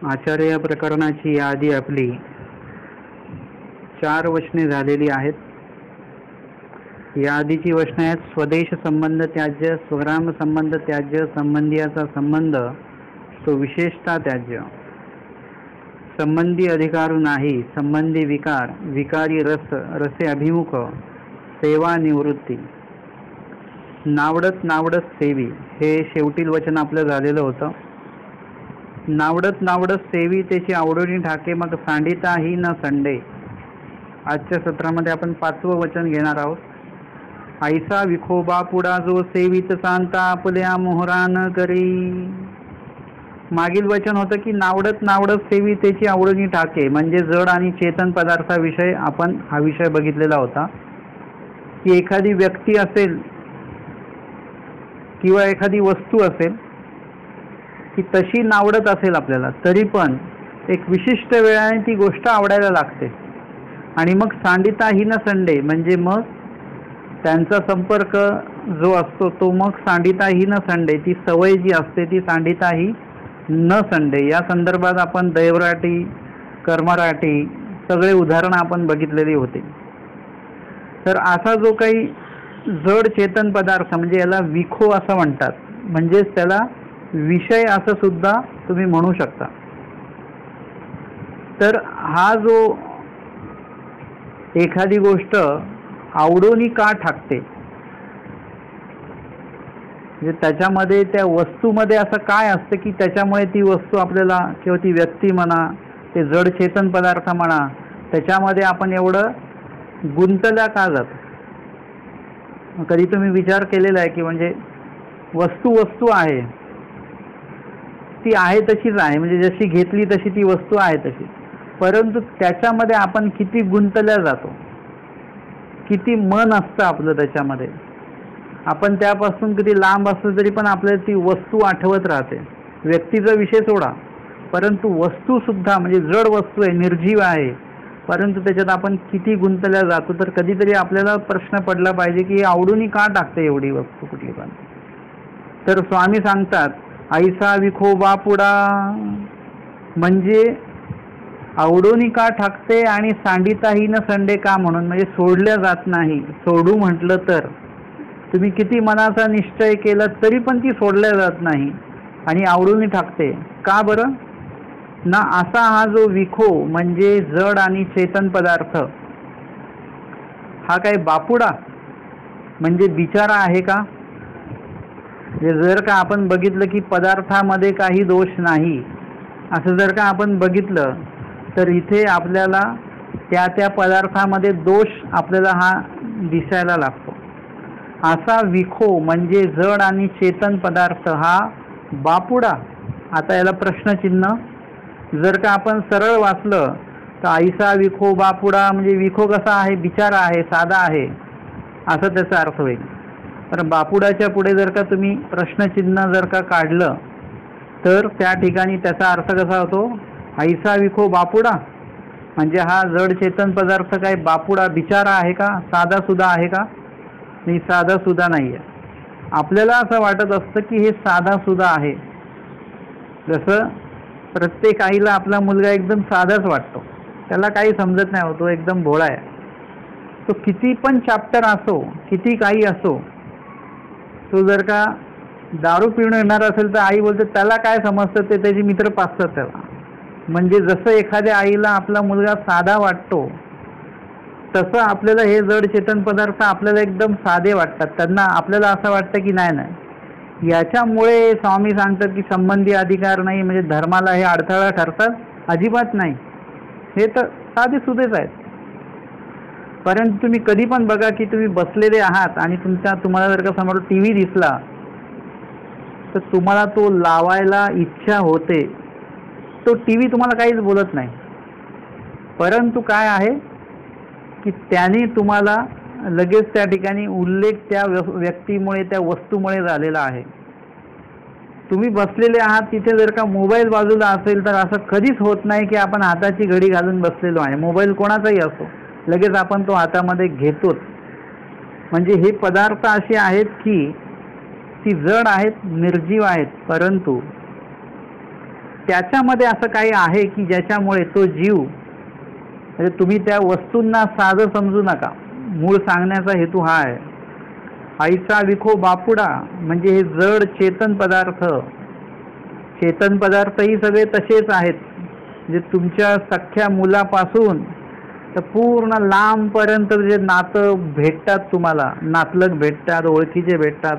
आचार्य प्रकरणाची यादी आपली 4 वचने झालेली आहेत. या आधीची वचने आहेत: स्वदेश संबंध त्याज्य, स्वग्राम संबंध त्याज्य, संबंधियाचा संबंध तो विशेषता त्याज्य, संबंधी अधिकारू नाही, संबंधी विकार, विकारी रस, रसे अभिमुख, सेवा निवृत्ती, नावडत नावडत सेवी. हे शेवटील वचन आपलं झालेलं होतं. नावडत नावडत सेवी त्याची आवडोनी ठाके, मग सांडिता ही न संडे. आजच्या सत्रामध्ये आपण 5वं वचन घेणार आहोत. ऐसा विखोबा पुढा जो सेवित सांता आपल्या मोहरा न करी. मागील वचन होतं की नावडत नावडत सेवी त्याची आवडोनी ठाके, म्हणजे जड आणि चेतन पदार्थाविषयी आपण हा विषय बघितलेला होता की एखादी व्यक्ती असेल किंवा एखादी वस्तू असेल की तशी नावडत असेल आपल्याला, तरी पण एक विशिष्ट वेळाने ती गोष्ट आवडायला लागते. आणि मग सांडिता ही न संडे, म्हणजे मग त्यांचा संपर्क जो असतो तो मग सांडिता ही न संडे, ती सवय जी असते ती सांडिता ही न संडे. या संदर्भात आपण दैवराटी, कर्मराटी सगळे उदाहरणं आपण बघितलेली होती. तर असा जो काही जड चेतन पदार्थ, म्हणजे याला विखो असं म्हणतात, म्हणजेच त्याला विषय असं सुद्धा तुम्ही म्हणू शकता. तर हा जो एखादी गोष्ट आवडोनी का ठाकते, म्हणजे त्याच्यामध्ये त्या वस्तूमध्ये असं काय असतं की त्याच्यामुळे ती वस्तू आपल्याला किंवा ती व्यक्ती म्हणा, ते जड चेतन पदार्थ म्हणा, त्याच्यामध्ये आपण एवढं गुंतल्या का जातो. कधी तुम्ही विचार केलेला आहे की म्हणजे वस्तू आहे, ती आहे तशीच आहे, म्हणजे जशी घेतली तशी ती वस्तू आहे तशी, परंतु त्याच्यामध्ये आपण किती गुंतल्या जातो, किती मन असतं आपलं त्याच्यामध्ये. आपण त्यापासून किती लांब असलं तरी पण आपल्याला ती वस्तू आठवत राहते. व्यक्तीचा विषय सोडा, परंतु वस्तूसुद्धा म्हणजे जड वस्तू आहे, निर्जीव आहे, परंतु त्याच्यात आपण किती गुंतल्या जातो. तर कधीतरी आपल्याला प्रश्न पडला पाहिजे की आवडून का टाकते एवढी वस्तू कुठली पण. तर स्वामी सांगतात ऐसा विखोबा पुढा, म्हणजे आवडोनी का ठाकते आणि सांडिताही न संडे का, म्हणून म्हणजे सोडल्या जात नाही. सोडू म्हटलं तर तुम्ही किती मनाचा निश्चय केला तरी पण ती सोडल्या जात नाही आणि आवडोनी ठाकते का बरं ना. असा हा जो विखो म्हणजे जड आणि चेतन पदार्थ, हा काय बापुडा म्हणजे बिचारा आहे का. जर का आपण बघितलं की पदार्थामध्ये काही दोष नाही असं जर का आपण बघितलं, तर इथे आपल्याला त्या त्या पदार्थामध्ये दोष आपल्याला हा दिसायला लागतो. असा विखो म्हणजे जड आणि चेतन पदार्थ हा बापुडा. आता याला प्रश्नचिन्ह. जर का आपण सरळ वाचलं तर ऐसा विखो बापुडा म्हणजे विखो कसा आहे, बिचारा आहे, साधा आहे, असं त्याचा अर्थ होईल. तर बापुडाच्या पुढे जर का तुम्ही प्रश्नचिन्ह जर का काढलं तर त्या ठिकाणी त्याचा अर्थ कसा होतो, ऐसा विखो बापुडा, म्हणजे हा जड चेतन पदार्थ काय बापुडा बिचारा आहे का, साधा सुद्धा आहे का. नाही, साधा सुद्धा नाही आहे. आपल्याला असं वाटत असतं की हे साधा सुद्धा आहे. जसं प्रत्येक आईला आपला मुलगा एकदम साधाच वाटतो, त्याला काही समजत नाही, होतो एकदम भोळा आहे. तो किती पण चॅप्टर असो, किती काही असो, तो जर का दारू पिऊन येणार असेल तर आई बोलते त्याला काय समजतं, ते त्याचे मित्र पाचतात त्याला. म्हणजे जसं एखाद्या आईला आपला मुलगा साधा वाटतो, तसं आपल्याला हे जड चेतन पदार्थ आपल्याला एकदम साधे वाटतात. त्यांना आपल्याला असं वाटतं की नाही नाही. याच्यामुळे स्वामी सांगतात की संबंधी अधिकार नाही, म्हणजे धर्माला हे अडथळा ठरतात, अजिबात नाही. हे तर साधे सुधेच आहेत. परंतु तुम्ही कधी पण बघा की तुम्ही बसलेले आहात आणि तुम्हाला जर का समोर टी व्ही दिसला तर तुम्हाला तो लावायला इच्छा होते. तो टी व्ही तुम्हाला काहीच बोलत नाही, परंतु काय आहे की त्याने तुम्हाला लगेच त्या ठिकाणी उल्लेख त्या व्यक्तीमुळे, त्या वस्तूमुळे झालेला आहे. तुम्ही बसलेले आहात तिथे जर का मोबाईल बाजूला असेल तर असं कधीच होत नाही की आपण हाताची घडी घालून बसलेलो आहे. मोबाईल कोणाचाही असो, लगेच आपण तो हातामध्ये घेतोच. म्हणजे हे पदार्थ असे आहेत की ती जड आहेत, निर्जीव आहेत, परंतु त्याच्यामध्ये असं काही आहे की ज्याच्यामुळे तो जीव, म्हणजे तुम्ही त्या वस्तूंना साधं समजू नका, मूळ सांगण्याचा हेतू हा आहे. आईचा विखो बापुडा म्हणजे हे जड चेतन पदार्थ, चेतन पदार्थही सगळे तसेच आहेत. म्हणजे तुमच्या सख्या मुलापासून तर पूर्ण लांबपर्यंत जे नातं भेटतात, तुम्हाला नातलग भेटतात, ओळखीचे भेटतात,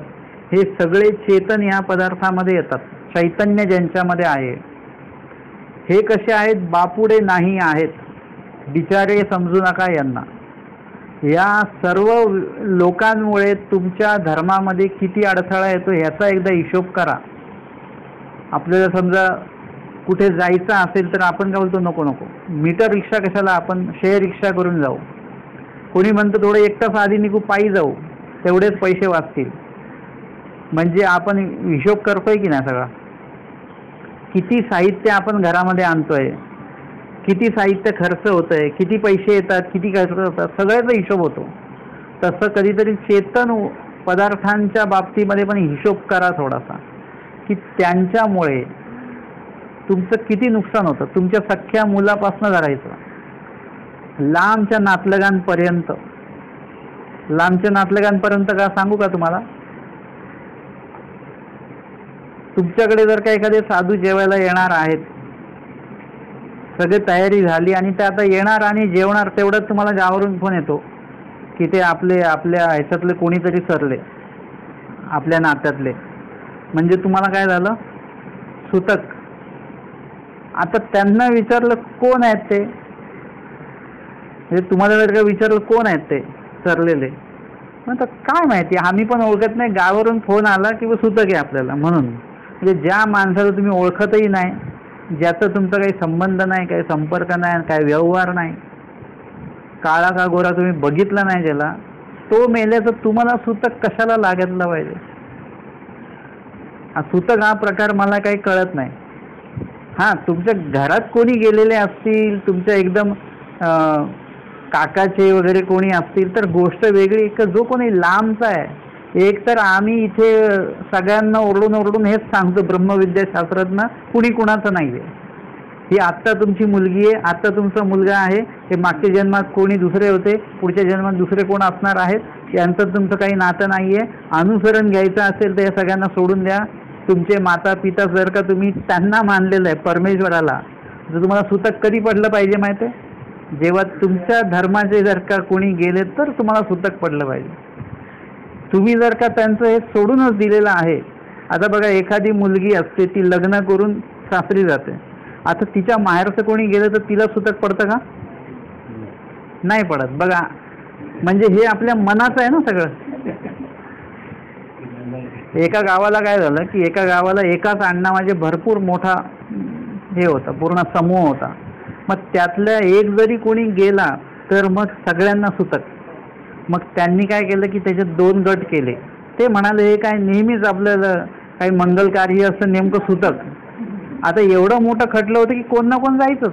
हे सगळे चेतन या पदार्थामध्ये येतात. चैतन्य ज्यांच्यामध्ये आहे. हे कसे आहेत? बापुडे नाही आहेत, बिचारे समजू नका यांना. या सर्व लोकांमुळे तुमच्या धर्मामध्ये किती अडथळा येतो ह्याचा एकदा हिशोब करा. आपल्याला समजा कुठे जायचं असेल तर आपण काय बोलतो, नको नको, मीटर रिक्षा कशाला, आपण शेअर रिक्षा करून जाऊ. कोणी म्हणतं थोडं एक तास आधी निघू, पायी जाऊ, तेवढेच पैसे वाचतील. म्हणजे आपण हिशोब करतोय की नाही सगळा? किती साहित्य आपण घरामध्ये आणतोय, किती साहित्य खर्च होतंय, किती पैसे येतात, किती खर्च होतात, सगळ्याचा हिशोब होतो. तसं कधीतरी चेतन पदार्थांच्या बाबतीमध्ये पण हिशोब करा थोडासा, की त्यांच्यामुळे तुमचं किती नुकसान होतं. तुमच्या सख्या मुलापासून धरायचं, लांबच्या नातलगांपर्यंत. लांबच्या नातलगांपर्यंत का सांगू का तुम्हाला? तुमच्याकडे जर का एखादे साधू जेवायला येणार आहेत, सगळी तयारी झाली आणि ते आता येणार आणि जेवणार, तेवढंच तुम्हाला गावावरून फोन येतो की ते आपल्या ह्याच्यातले कोणीतरी सरले, आपल्या नात्यातले. म्हणजे तुम्हाला काय झालं? सुतक. आता त्यांना विचारलं कोण आहेत ते, म्हणजे तुम्हाला जर का विचारलं कोण आहेत ते सरलेले, मग काय माहिती, आम्ही पण ओळखत नाही, गावावरून फोन आला की सुतक आहे आपल्याला म्हणून. म्हणजे ज्या माणसाला तुम्ही ओळखतही नाही, ज्याचा तुमचा काही संबंध नाही, काही संपर्क नाही, काही व्यवहार नाही, काळा का गोरा तुम्ही बघितला नाही ज्याला, तो मेल्याचं तुम्हाला सुतक कशाला लागतला पाहिजे? सुतक हा प्रकार मला काही कळत नाही. हां, तुमच्या घरात कोणी गेलेले असतील, तुमच्या एकदम काकाचे वगैरे कोणी असतील तर गोष्ट वेगळी. जो कोणी लांबचा आहे, एक तर आम्ही इथे सगळ्यांना ओरडून ओरडून हेच सांगतो, ब्रह्मविद्याशास्त्रज्ञ कुणी कुणाचं नाही आहे. ही आत्ता तुमची मुलगी आहे, आत्ता तुमचा मुलगा आहे, हे मागच्या जन्मात कोणी दुसरे होते, पुढच्या जन्मात दुसरे कोण असणार आहेत, यांचं तुमचं काही नातं नाही आहे. अनुसरण घ्यायचं असेल तर या सगळ्यांना सोडून द्या. तुमचे माता पिता जर का तुम्ही त्यांना मानलेलं आहे, परमेश्वराला, तर तुम्हाला सुतक कधी पडलं पाहिजे माहिती आहे? जेव्हा तुमच्या धर्माचे जर का कोणी गेले तर तुम्हाला सुतक पडलं पाहिजे. तुम्ही जर का त्यांचं हे सोडूनच दिलेलं आहे. आता बघा, एखादी मुलगी असते, ती लग्न करून सासरी जाते. आता तिच्या माहेरचं कोणी गेलं तर तिला सुतक पडतं का? नाही पडत. बघा, म्हणजे हे आपल्या मनाचं आहे ना सगळं. एका गावाला काय झालं की एका गावाला एकाच अण्णामाझे भरपूर मोठा हे होता, पूर्ण समूह होता. मग त्यातल्या एक जरी कोणी गेला तर मग सगळ्यांना सुतक. मग त्यांनी काय केलं की त्याच्यात 2 गट केले. ते म्हणाले हे काय नेहमीच आपल्याला काही मंगल कार्य असं नेमकं सुतक. आता एवढं मोठं खटलं होतं की कोण ना कोण जायचंच,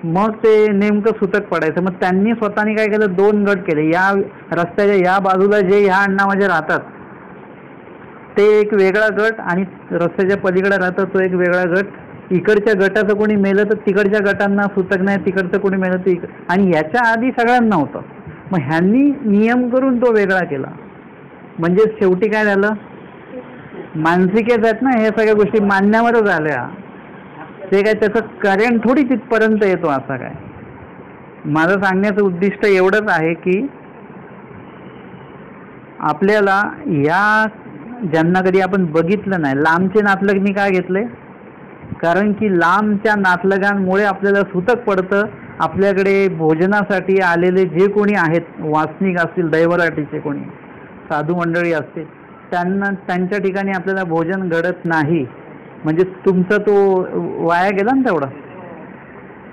मग ते नेमकं सुतक पडायचं. मग त्यांनी स्वतःने काय केलं, 2 गट केले. या रस्त्याच्या या बाजूला जे ह्या अण्णामाझे राहतात ते एक वेगळा गट, आणि रस्त्याच्या पलीकडे राहतात तो एक वेगळा गट. इकडच्या गटाचं कोणी मेलं तर तिकडच्या गटांना सुतक नाही, तिकडचं कोणी मेलं तर आणि याच्या आधी सगळ्यांना होतं. मग ह्यांनी नियम करून तो वेगळा केला. म्हणजे शेवटी काय झालं, मानसिकच आहेत ना, हे सगळ्या गोष्टी मानण्यावरच आल्या. ते काय त्याचं करेंट थोडी तिथपर्यंत येतो असं काय. माझं सांगण्याचं उद्दिष्ट एवढंच आहे की आपल्याला या ज्यांना कधी आपण बघितलं नाही, लांबचे नातलग मी काय घेतले, कारण की लांबच्या नातलगांमुळे आपल्याला सुतक पडतं. आपल्याकडे भोजनासाठी आलेले जे कोणी आहेत, वासनिक असतील, दैवराटीचे कोणी साधू मंडळी असतील, त्यांच्या ठिकाणी आपल्याला भोजन घडत नाही. म्हणजे तुमचा तो वाया गेला ना तेवढा.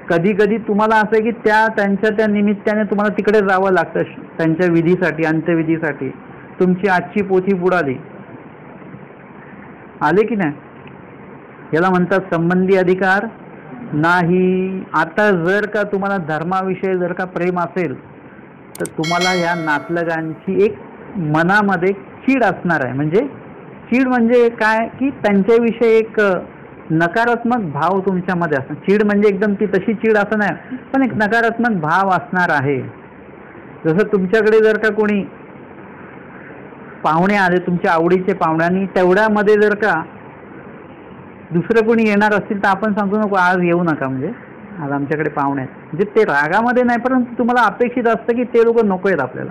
कधी कधी तुम्हाला असं आहे की त्यांच्या निमित्ताने तुम्हाला तिकडे जावं लागतं त्यांच्या विधीसाठी, अंत्यविधीसाठी. तुमची आजची पोथी बुडाली, आले की नाही, याला म्हणतात संबंधी अधिकार नाही. आता जर का तुम्हाला धर्माविषयी जर का प्रेम असेल तर तुम्हाला या नातलगांची एक मनामध्ये चीड असणार आहे. म्हणजे चीड म्हणजे काय की त्यांच्याविषयी एक नकारात्मक भाव तुमच्यामध्ये असणार. चीड म्हणजे एकदम ती तशी चीड असं नाही, पण एक नकारात्मक भाव असणार आहे. जसं तुमच्याकडे जर का कोणी पाहुणे आले, तुमच्या आवडीचे पाहुणे, आणि तेवढ्यामध्ये जर का दुसरं कोणी येणार असतील तर आपण सांगतो नको आज येऊ नका, म्हणजे आज आमच्याकडे पाहुणे आहेत. म्हणजे ते रागामध्ये नाही, परंतु तुम्हाला अपेक्षित असतं की ते लोक नको आहेत आपल्याला,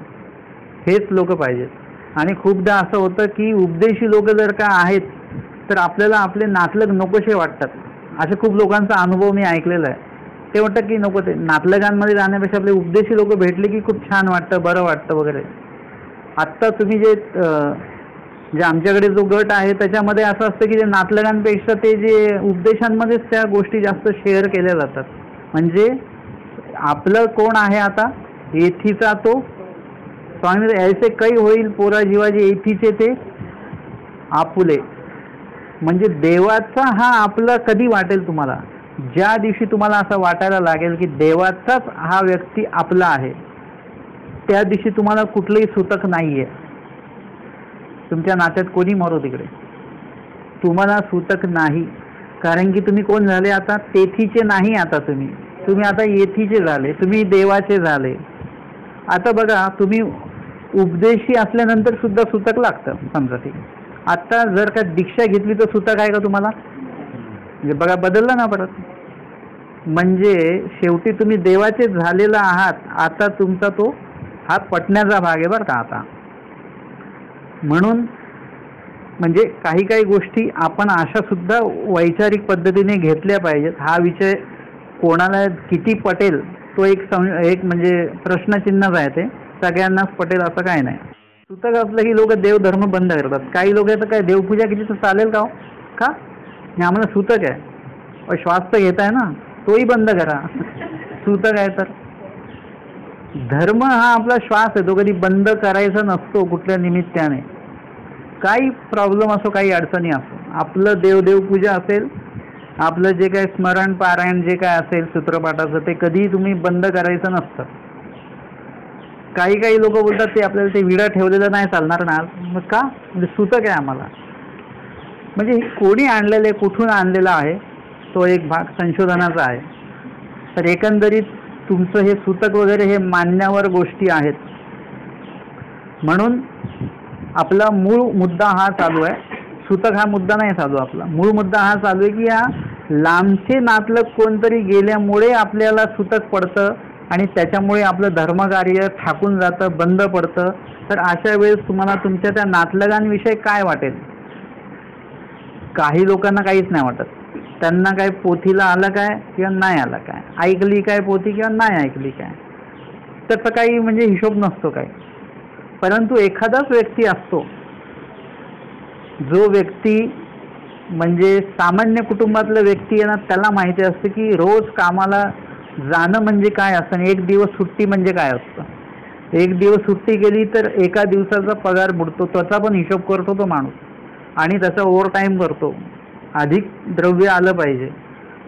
हेच लोक पाहिजेत. आणि खूपदा असं होतं की उपदेशी लोक जर का आहेत तर आपल्याला आपले नातलग नकोसे वाटतात. असे खूप लोकांचा अनुभव मी ऐकलेला आहे. ते वाटतं की नको, ते नातलगांमध्ये जाण्यापेक्षा आपले उपदेशी लोक भेटले की खूप छान वाटतं, बरं वाटतं वगैरे. आत्ता तुम्ही जे आमच्याकडे जो गट आहे त्याच्यामध्ये असं असतं की जे नातलगांपेक्षा ते जे उपदेशांमध्येच त्या गोष्टी जास्त शेअर केल्या जातात. म्हणजे आपलं कोण आहे आता, येथीचा तो स्वामी ऐसे काही होईल पोरा जीवाजी येथीचे ते आपुले. म्हणजे देवाचा हा आपला कधी वाटेल तुम्हाला, ज्या दिवशी तुम्हाला असं वाटायला लागेल की देवाचाच हा व्यक्ती आपला आहे, त्या दिवशी तुम्हाला कुठलंही सुतक नाहीये. तुमच्या नात्यात कोणी मरो तिकडे, तुम्हाला सुतक नाही. कारण की तुम्ही कोण झाले आता, तेथीचे नाही. आता तुम्ही आता येथीचे झाले, तुम्ही देवाचे झाले. आता बघा, तुम्ही उपदेशी असल्यानंतर सुद्धा सुतक लागतं समजा. ठीक, आता जर का दीक्षा घेतली तर सुतक आहे का तुम्हाला? म्हणजे बघा, बदललं ना परत. म्हणजे शेवटी तुम्ही देवाचे झालेला आहात. आता तुमचा तो हा पटण्याचा भाग आहे बरं का आता. म्हणून म्हणजे काही काही गोष्टी आपण अशा सुद्धा वैचारिक पद्धतीने घेतल्या पाहिजेत. हा विषय कोणाला किती पटेल तो एक म्हणजे प्रश्नचिन्हच आहे. ते सगळ्यांनाच पटेल असं काय नाही. सुतक असलं की लोक देवधर्म बंद करतात. काही लोक तर काय देवपूजा किती तर चालेल का हो? का आम्हाला सुतक आहे, श्वास तर घेत आहे ना, तोही बंद करा. सुतक आहे तर धर्म हा आपला श्वास आहे, तो कधी बंद करायचा नसतो कुठल्या निमित्ताने. काही प्रॉब्लेम असो, काही अडचणी असो, आपलं देवपूजा असेल, आपलं जे काय स्मरण पारायण जे काय असेल सूत्रपाठाचं, ते कधीही तुम्ही बंद करायचं नसतं. काही काही लोक बोलतात ते आपल्याला ते विडा ठेवलेलं नाही चालणार ना. मग का? म्हणजे सुतक आहे आम्हाला. म्हणजे कोणी आणलेलं आहे, कुठून आणलेला आहे, तो एक भाग संशोधनाचा आहे. तर एकंदरीत तुमचं हे सुतक वगैरे हे मान्यवर गोष्टी आहेत. म्हणून आपला मूळ मुद्दा हा चालू आहे. सुतक हा मुद्दा नाही चालू. आपला मूळ मुद्दा हा चालू आहे की या लांबचे नातलग कोणतरी गेल्यामुळे आपल्याला सुतक पडतं आणि त्याच्यामुळे आपलं धर्मकार्य थाकून जातं, बंद पडतं. तर अशा वेळेस तुम्हाला तुमच्या त्या नातलगांविषयी काय वाटेल? काही लोकांना काहीच नाही वाटत. त्यांना काय पोथीला आलं काय किंवा नाही आलं काय, ऐकली काय पोथी किंवा नाही ऐकली काय, त्याचा काही म्हणजे हिशोब नसतो काय. परंतु एखादाच व्यक्ती असतो जो व्यक्ती म्हणजे सामान्य कुटुंबातला व्यक्ती आहे ना, त्याला माहिती असतं की रोज कामाला जाणं म्हणजे काय असतं आणि एक दिवस सुट्टी म्हणजे काय असतं. एक दिवस सुट्टी केली तर एका दिवसाचा पगार बुडतो, त्याचा पण हिशोब करतो तो माणूस आणि त्याचा ओव्हर टाईम करतो. अधिक द्रव्य आलं पाहिजे.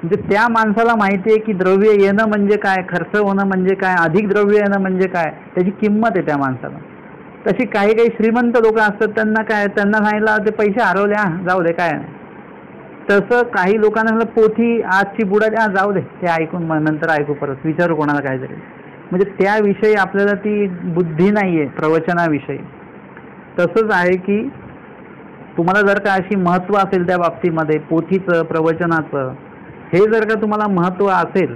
म्हणजे त्या माणसाला माहिती आहे की द्रव्य येणं म्हणजे काय, खर्च होणं म्हणजे काय, अधिक द्रव्य येणं म्हणजे काय, त्याची किंमत आहे त्या माणसाला. तशी काही काही श्रीमंत लोक असतात, त्यांना काय, त्यांना सांगितलं ते पैसे हरवले, जाऊ दे काय नाही. तसं काही लोकांना पोथी आजची बुडाली, जाऊ दे ते ऐकून नंतर ऐकू, परत विचारू कोणाला काहीतरी. म्हणजे त्याविषयी आपल्याला ती बुद्धी नाही आहे प्रवचनाविषयी. तसंच आहे की तुम्हाला जर का अशी महत्त्व असेल त्या बाबतीमध्ये, पोथीचं प्रवचनाचं हे जर का तुम्हाला महत्त्व असेल,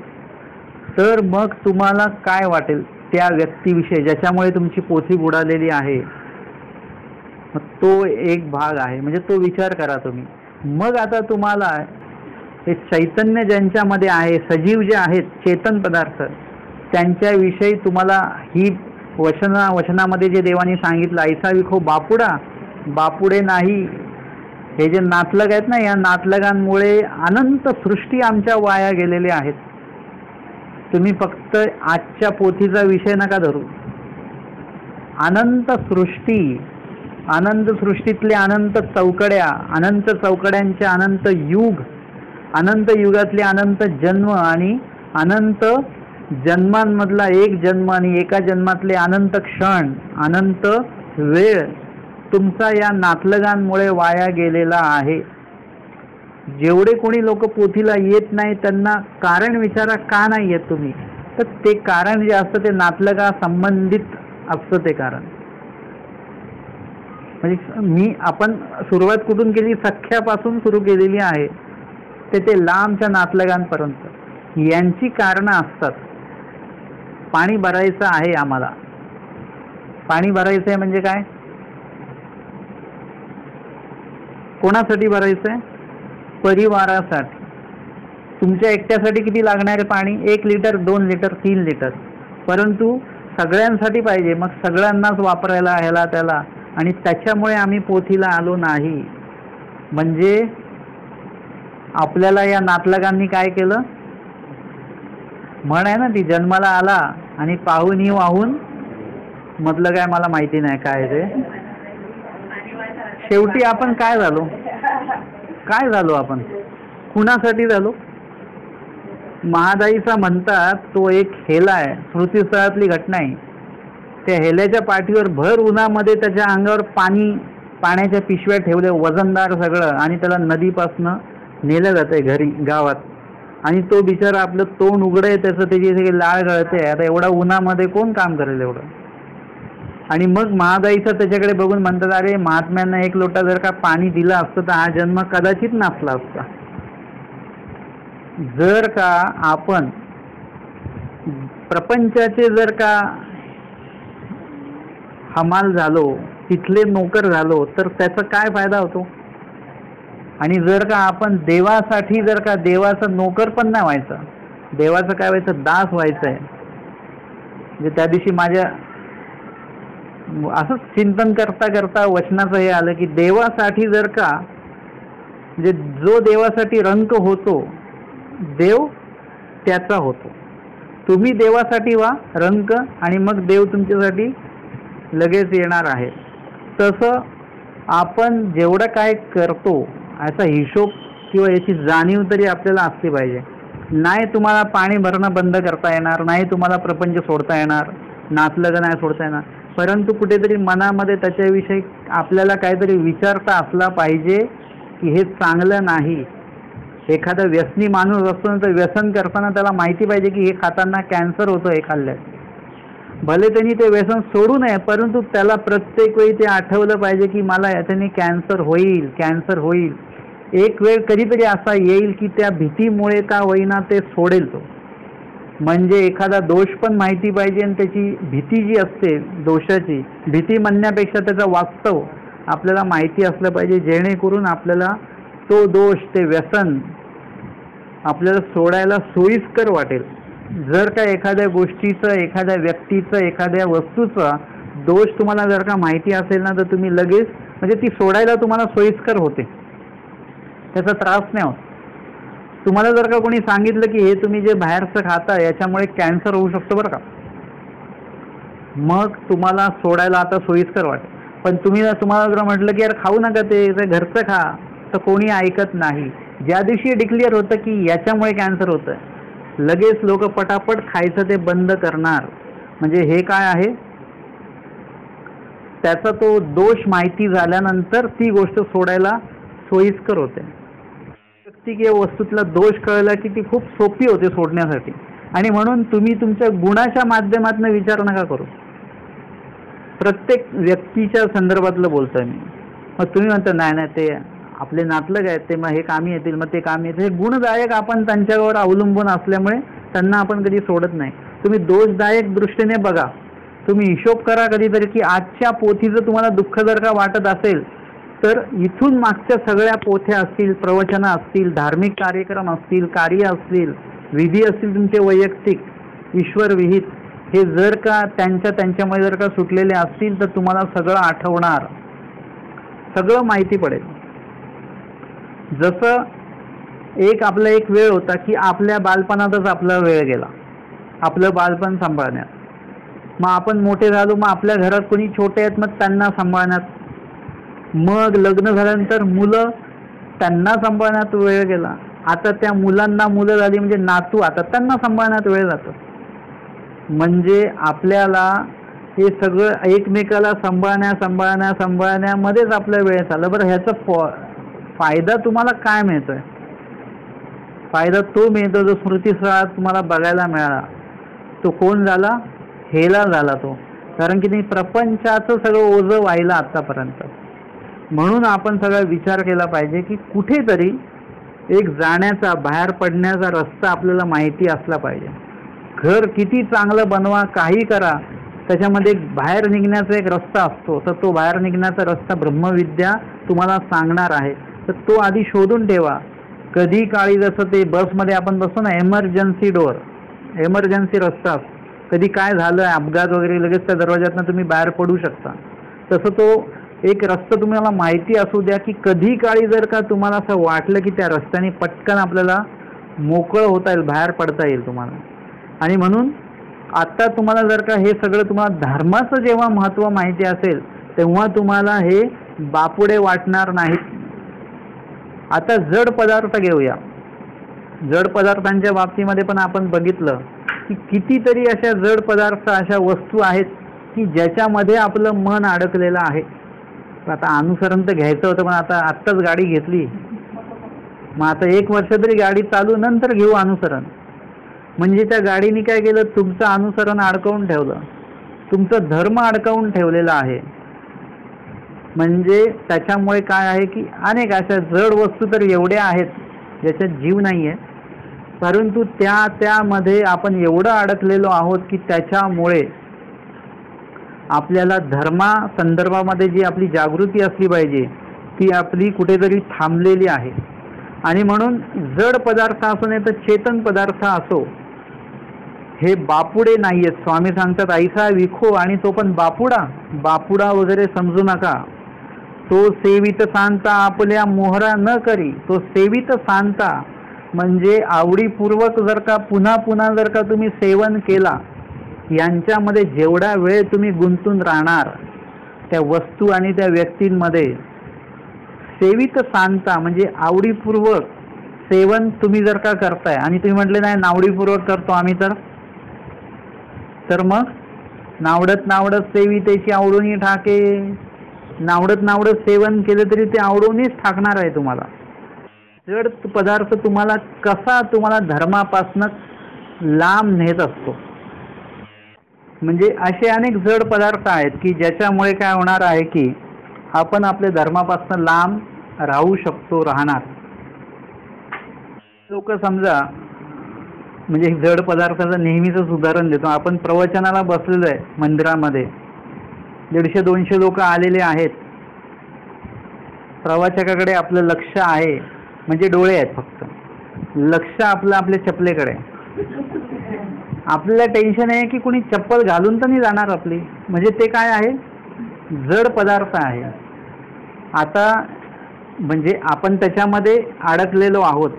तर मग तुम्हाला काय वाटेल त्या व्यक्तीविषयी ज्याच्यामुळे तुमची पोथी बुडालेली आहे. तो एक भाग आहे. म्हणजे तो विचार करा तुम्ही. मग आता तुम्हाला हे चैतन्य ज्यांच्यामध्ये आहे, सजीव जे आहेत, चेतन पदार्थ, त्यांच्याविषयी तुम्हाला ही वचनामध्ये जे देवाने सांगितलं, ऐसा विखो बापुडा बापुडे नाही. हे जे नातलग आहेत ना, या नातलगांमुळे अनंत सृष्टी आमच्या वाया गेलेल्या आहेत. तुम्ही फक्त आजच्या पोथीचा विषय नका धरू. अनंत सृष्टी, अनंत सृष्टीतले अनंत चौकड्या, अनंत चौकड्यांचे अनंत युग, अनंत युगातले अनंत जन्म आणि अनंत जन्मांमधला एक जन्म आणि एका जन्मातले अनंत क्षण, अनंत वेळ तुमचा या नातलगांमुळे वाया गेलेला आहे. जेवढे कोणी लोक पोथीला येत नाही त्यांना कारण विचारा, का नाही येत तुम्ही? तर ते कारण जे असतं ते नातलगा संबंधित असतं ते कारण. म्हणजे आपण सुरुवात कुठून केली? सख्यापासून सुरू केलेली आहे ते लांबच्या नातलगांपर्यंत. यांची कारणं असतात. पाणी भरायचं आहे आम्हाला. पाणी भरायचं आहे म्हणजे काय? कोणासाठी भरायचं आहे? परिवारासाठी. तुमच्या एकट्यासाठी किती लागणार आहे पाणी? 1 लिटर, 2 लिटर, 3 लिटर, परंतु सगळ्यांसाठी पाहिजे. मग सगळ्यांनाच वापरायला ह्याला त्याला. आणि त्याच्यामुळे आम्ही पोथीला आलो नाही. म्हणजे आपल्याला या नातलगांनी काय केलं? म्हण आहे ना ती, जन्माला आला आणि पाहून वाहून, मधलं काय मला माहिती नाही काय ते. शेवटी आपण काय झालो? काय झालो आपण? कुणासाठी झालो? महादाईचा म्हणतात तो एक हेला आहे, स्मृतीस्थळातली घटना आहे. त्या हेल्याच्या पाठीवर भर उन्हामध्ये त्याच्या अंगावर पाण्याच्या पिशव्या ठेवल्या, वजनदार सगळं, आणि त्याला नदीपासनं नेलं जातंय घरी गावात. आणि तो बिचारा आपलं तोंड उघडं आहे त्याचं, त्याची सगळी लाळ गळते. आता एवढा उन्हामध्ये कोण काम करेल एवढं? आणि मग महादाईचं त्याच्याकडे बघून म्हणतात, अरे महात्म्यांना 1 लोटा जर का पाणी दिलं असतं तर हा जन्म कदाचित नसला असता. जर का आपण प्रपंचाचे जर का हमाल झालो, तिथले नोकर झालो, तर त्याचा काय फायदा होतो? आणि जर का आपण देवासाठी जर का देवाचा नोकर पण नाही व्हायचा, देवाचं काय व्हायचं? दास व्हायचं आहे. म्हणजे त्या दिवशी माझ्या असंच चिंतन करता करता वचनाचं हे आलं की देवासाठी जर का, म्हणजे जो देवासाठी रंक होतो देव त्याचा होतो. तुम्ही देवासाठी व्हा रंक, आणि मग देव तुमच्यासाठी लगेच येणार आहे. तसं आपण जेवढं काय करतो याचा हिशोब किंवा याची जाणीव तरी आपल्याला असली पाहिजे. नाही तुम्हाला पाणी भरणं बंद करता येणार, नाही तुम्हाला प्रपंच सोडता येणार, नातलगं नाही सोडता येणार, परंतु कुठेतरी मनामध्ये त्याच्याविषयी आपल्याला काहीतरी विचारता असला पाहिजे की हे चांगलं नाही. एखादा व्यसनी माणूस असतो ना, तर व्यसन करताना त्याला माहिती पाहिजे की हे खाताना कॅन्सर होतो हे खाल्ल्यास. भले त्यांनी ते व्यसन सोडू नये, परंतु त्याला प्रत्येक वेळी ते आठवलं पाहिजे की मला याच्याने कॅन्सर होईल, कॅन्सर होईल. एक वेळ कधीतरी असा येईल की त्या भीतीमुळे का होईना ते सोडेल तो. म्हणजे एखादा दोष पण माहिती पाहिजे, आणि त्याची भीती जी असते, दोषाची भीती म्हणण्यापेक्षा त्याचं वास्तव आपल्याला माहिती असलं पाहिजे, जेणेकरून आपल्याला तो दोष, ते व्यसन आपल्याला सोडायला सोयीस्कर वाटेल. जर का एखाद्या गोष्टीचं, एखाद्या व्यक्तीचं, एखाद्या वस्तूचा दोष तुम्हाला जर का माहिती असेल ना, तर तुम्ही लगेच, म्हणजे ती सोडायला तुम्हाला सोयीस्कर होते, त्याचा त्रास नाही होत. तुम्हाला जर का कोणी सांगितलं की हे तुम्ही जे बाहेरचं खाता याच्यामुळे कॅन्सर होऊ शकतो बरं का, मग तुम्हाला सोडायला आता सोयीस्कर वाटेल. पण तुम्हाला जर म्हटलं की यार खाऊ नका ते घरचं खा, तर कोणी ऐकत नाही. ज्या दिवशी डिक्लेअर होतं की याच्यामुळे कॅन्सर होतं, लगेच लोक पटापट खायचं ते बंद करणार. म्हणजे हे काय आहे? त्याचा तो दोष माहिती झाल्यानंतर ती गोष्ट सोडायला सोयीस्कर होते. व्यक्ती किंवा वस्तूतला दोष कळला की ती खूप सोपी होते सोडण्यासाठी. आणि म्हणून तुम्ही तुमच्या गुणाच्या माध्यमातून विचार नका करू. प्रत्येक व्यक्तीच्या संदर्भातलं बोलतोय मी. मग तुम्ही म्हणता नाही नाही ते आपले नातलग आहेत, ते मग हे कामी येतील, मग ते कामी येतील. हे गुणदायक आपण त्यांच्यावर अवलंबून असल्यामुळे त्यांना आपण कधी सोडत नाही. तुम्ही दोषदायक दृष्टीने बघा. तुम्ही हिशोब करा कधीतरी की आजच्या पोथीचं तुम्हाला दुःख जर का वाटत असेल, तर इथून मागच्या सगळ्या पोथ्या असतील, प्रवचनं असतील, धार्मिक कार्यक्रम असतील, कार्य असतील, विधी असतील तुमचे वैयक्तिक ईश्वर विहित, हे जर का त्यांच्यामध्ये जर का सुटलेले असतील तर तुम्हाला सगळं आठवणार, सगळं माहिती पडेल. जसं आपला एक वेळ होता की आपल्या बालपणातच आपला वेळ गेला, आपलं बालपण सांभाळण्यात. मग आपण मोठे झालो, मग आपल्या घरात कोणी छोटे आहेत मग त्यांना सांभाळण्यात, मग लग्न झाल्यानंतर मुलं, त्यांना सांभाळण्यात वेळ गेला. आता त्या मुलांना मुलं झाली म्हणजे नातू, आता त्यांना सांभाळण्यात वेळ जातो. म्हणजे आपल्याला हे सगळं एकमेकाला सांभाळण्यामध्येच आपला वेळ चालला. बरं, ह्याचा फायदा तुम्हाला काय मिळतोय? फायदा तो मिळतो जो स्मृतीस्थळात तुम्हाला बघायला मिळाला. तो कोण झाला? हेला झाला तो. कारण की प्रपंचाचं सगळं ओझं व्हायला आत्तापर्यंत. म्हणून आपण सगळा विचार केला पाहिजे की कुठेतरी एक जाण्याचा, बाहेर पडण्याचा रस्ता आपल्याला माहिती असला पाहिजे. घर किती चांगलं बनवा, काही करा, त्याच्यामध्ये बाहेर निघण्याचा एक रस्ता असतो. तर तो बाहेर निघण्याचा रस्ता ब्रह्मविद्या तुम्हाला सांगणार आहे. तर तो आधी शोधून ठेवा. कधी काळी जसं ते बसमध्ये आपण बसतो ना, एमर्जन्सी डोअर, एमर्जन्सी रस्ता असतो. कधी काय झालं, अपघात वगैरे, लगेच त्या दरवाज्यातनं तुम्ही बाहेर पडू शकता. तसं तो एक रस्ता तुम्हाला माहिती असू द्या की कधी काळी जर का तुम्हाला असं वाटलं की त्या रस्त्याने पटकन आपल्याला मोकळं होता येईल, बाहेर पडता येईल तुम्हाला. आणि म्हणून आता तुम्हाला जर का हे सगळं तुम्हाला धर्माचं जेव्हा महत्त्व माहिती असेल तेव्हा तुम्हाला हे बापुडे वाटणार नाहीत. आता जड पदार्थ घेऊया. जड पदार्थांच्या बाबतीमध्ये पण आपण बघितलं की कितीतरी अशा जड पदार्थ, अशा वस्तू आहेत की ज्याच्यामध्ये आपलं मन अडकलेलं आहे. आता अनुसरण तर घ्यायचं होतं, पण आत्ताच गाडी घेतली, मग आता 1 वर्ष तरी गाडी चालू, नंतर घेऊ अनुसरण. म्हणजे त्या गाडीने काय केलं? तुमचं अनुसरण अडकवून ठेवलं, तुमचं धर्म अडकवून ठेवलेला आहे. म्हणजे त्याच्यामुळे काय आहे की अनेक अशा जड वस्तू तर एवढ्या आहेत ज्याच्यात जीव नाही आहे, परंतु त्यामध्ये आपण एवढं अडकलेलो आहोत की त्याच्यामुळे आपल्याला धर्मा संदर्भामध्ये जी आपली जागृती असली पाहिजे ती आपली कुठेतरी थांबलेली आहे. आणि म्हणून जड पदार्थ असो नाही तर चेतन पदार्थ असो, हे बापुडे नाही आहेत. स्वामी सांगतात ऐसा विखो, आणि तो पण बापुडा वगैरे समजू नका. तो सेवित सांता आपल्या मोहरा न करी. तो सेवित सांता म्हणजे आवडीपूर्वक जर का पुन्हा पुन्हा जर का तुम्ही सेवन केला, यांच्यामध्ये जेवढा वेळ तुम्ही गुंतून राहणार त्या वस्तू आणि त्या व्यक्तींमध्ये, सेवित सांता म्हणजे आवडीपूर्वक सेवन तुम्ही जर का करताय आणि तुम्ही म्हटले नाही नावडीपूर्वक करतो आम्ही, तर मग नावडत सेवितेची आवडून ठाके. नावडत सेवन केलं तरी ते आवडूनच ठाकणार आहे तुम्हाला. जड पदार्थ तुम्हाला धर्मापासून लांब नेत असतो. म्हणजे असे अनेक जड पदार्थ आहेत की ज्याच्यामुळे काय होणार आहे की आपण आपल्या धर्मापासून लांब राहू शकतो, राहणार. लोक समजा, म्हणजे जड पदार्थाचं नेहमीच उदाहरण देतो. आपण प्रवचनाला बसलेलो आहे मंदिरामध्ये, 150-200 लोक आलेले आहेत. प्रवाचकाकडे आपलं लक्ष आहे, म्हणजे डोळे आहेत फक्त, लक्ष आपलं आपल्या चपलेकडे. आपल्याला टेन्शन आहे की कोणी चप्पल घालून तर नाही जाणार आपली. म्हणजे ते काय आहे? जड पदार्थ आहे. आता म्हणजे आपण त्याच्यामध्ये अडकलेलो आहोत.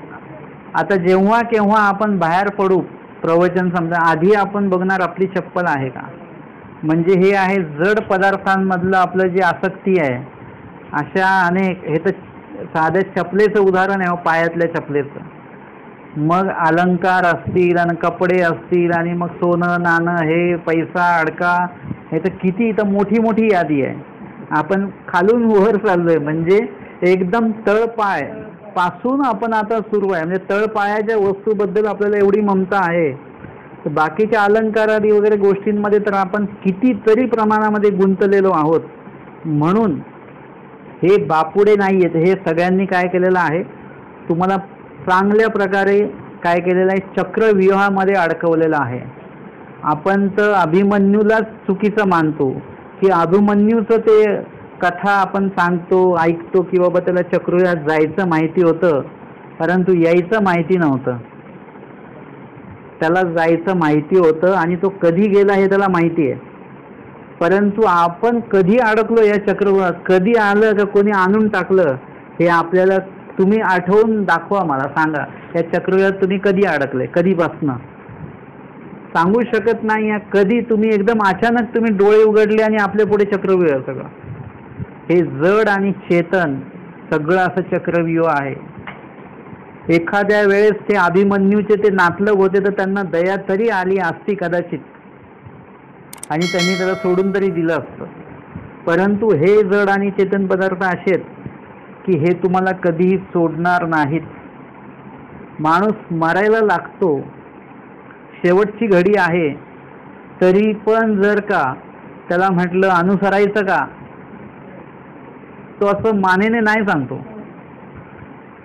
आता जेव्हा केव्हा आपण बाहेर पडू, प्रवचन समजा, आधी आपण बघणार आपली चप्पल आहे का. म्हणजे हे आहे जड पदार्थांमधलं आपलं जे आसक्ती आहे. अशा अनेक, हे तर साध्या चपलेचं उदाहरण आहे, पायातल्या चपलेचं. मग अलंकार असतील आणि कपडे असतील आणि मग सोनं नाणं, हे पैसा अडका, हे तर किती, तर मोठी मोठी यादी आहे. आपण खालून वर चाललोय, म्हणजे एकदम तळपाय पासून आपण आता सुरू आहे. म्हणजे तळपायाच्या वस्तूबद्दल आपल्याला एवढी ममता आहे. तर बाकीच्या अलंकारादी वगैरे गोष्टींमध्ये तर आपण कितीतरी प्रमाणामध्ये गुंतलेलो आहोत. म्हणून हे बापुडे नाही आहेत. हे सगळ्यांनी काय केलेलं आहे, तुम्हाला चांगल्या प्रकारे काय केलेलं आहे, चक्रव्यूहामध्ये अडकवलेलं आहे. आपण तर अभिमन्यूलाच चुकीचं मानतो की अभिमन्यूचं ते कथा आपण सांगतो, ऐकतो की बाबा त्याला चक्रव्यूहात जायचं माहिती होतं, परंतु यायचं माहिती नव्हतं. त्याला जायचं माहिती होतं आणि तो कधी गेला हे त्याला माहिती आहे, परंतु आपण कधी अडकलो या चक्रव्यूहात, कधी आलं का कोणी आणून टाकलं, हे आपल्याला तुम्ही आठवून दाखवा, मला सांगा या चक्रव्यूहात तुम्ही कधी अडकले, कधीपासनं. सांगू शकत नाही. कधी तुम्ही एकदम अचानक तुम्ही डोळे उघडले आणि आपल्या पुढे चक्रव्यूह सगळं. हे जड आणि चेतन सगळं असं चक्रव्यूह आहे. एखाद्या वेळेस ते अभिमन्यूचे ते नातलग होते तर त्यांना दया तरी आली असती कदाचित, आणि त्यांनी त्याला सोडून तरी दिलं असतं. परंतु हे जड आणि चेतन पदार्थ असे आहेत की हे तुम्हाला कधीही सोडणार नाहीत. माणूस मरायला लागतो, शेवटची घडी आहे, तरी पण जर का त्याला म्हटलं अनुसरायचं का, तो असं मानेने नाही सांगतो.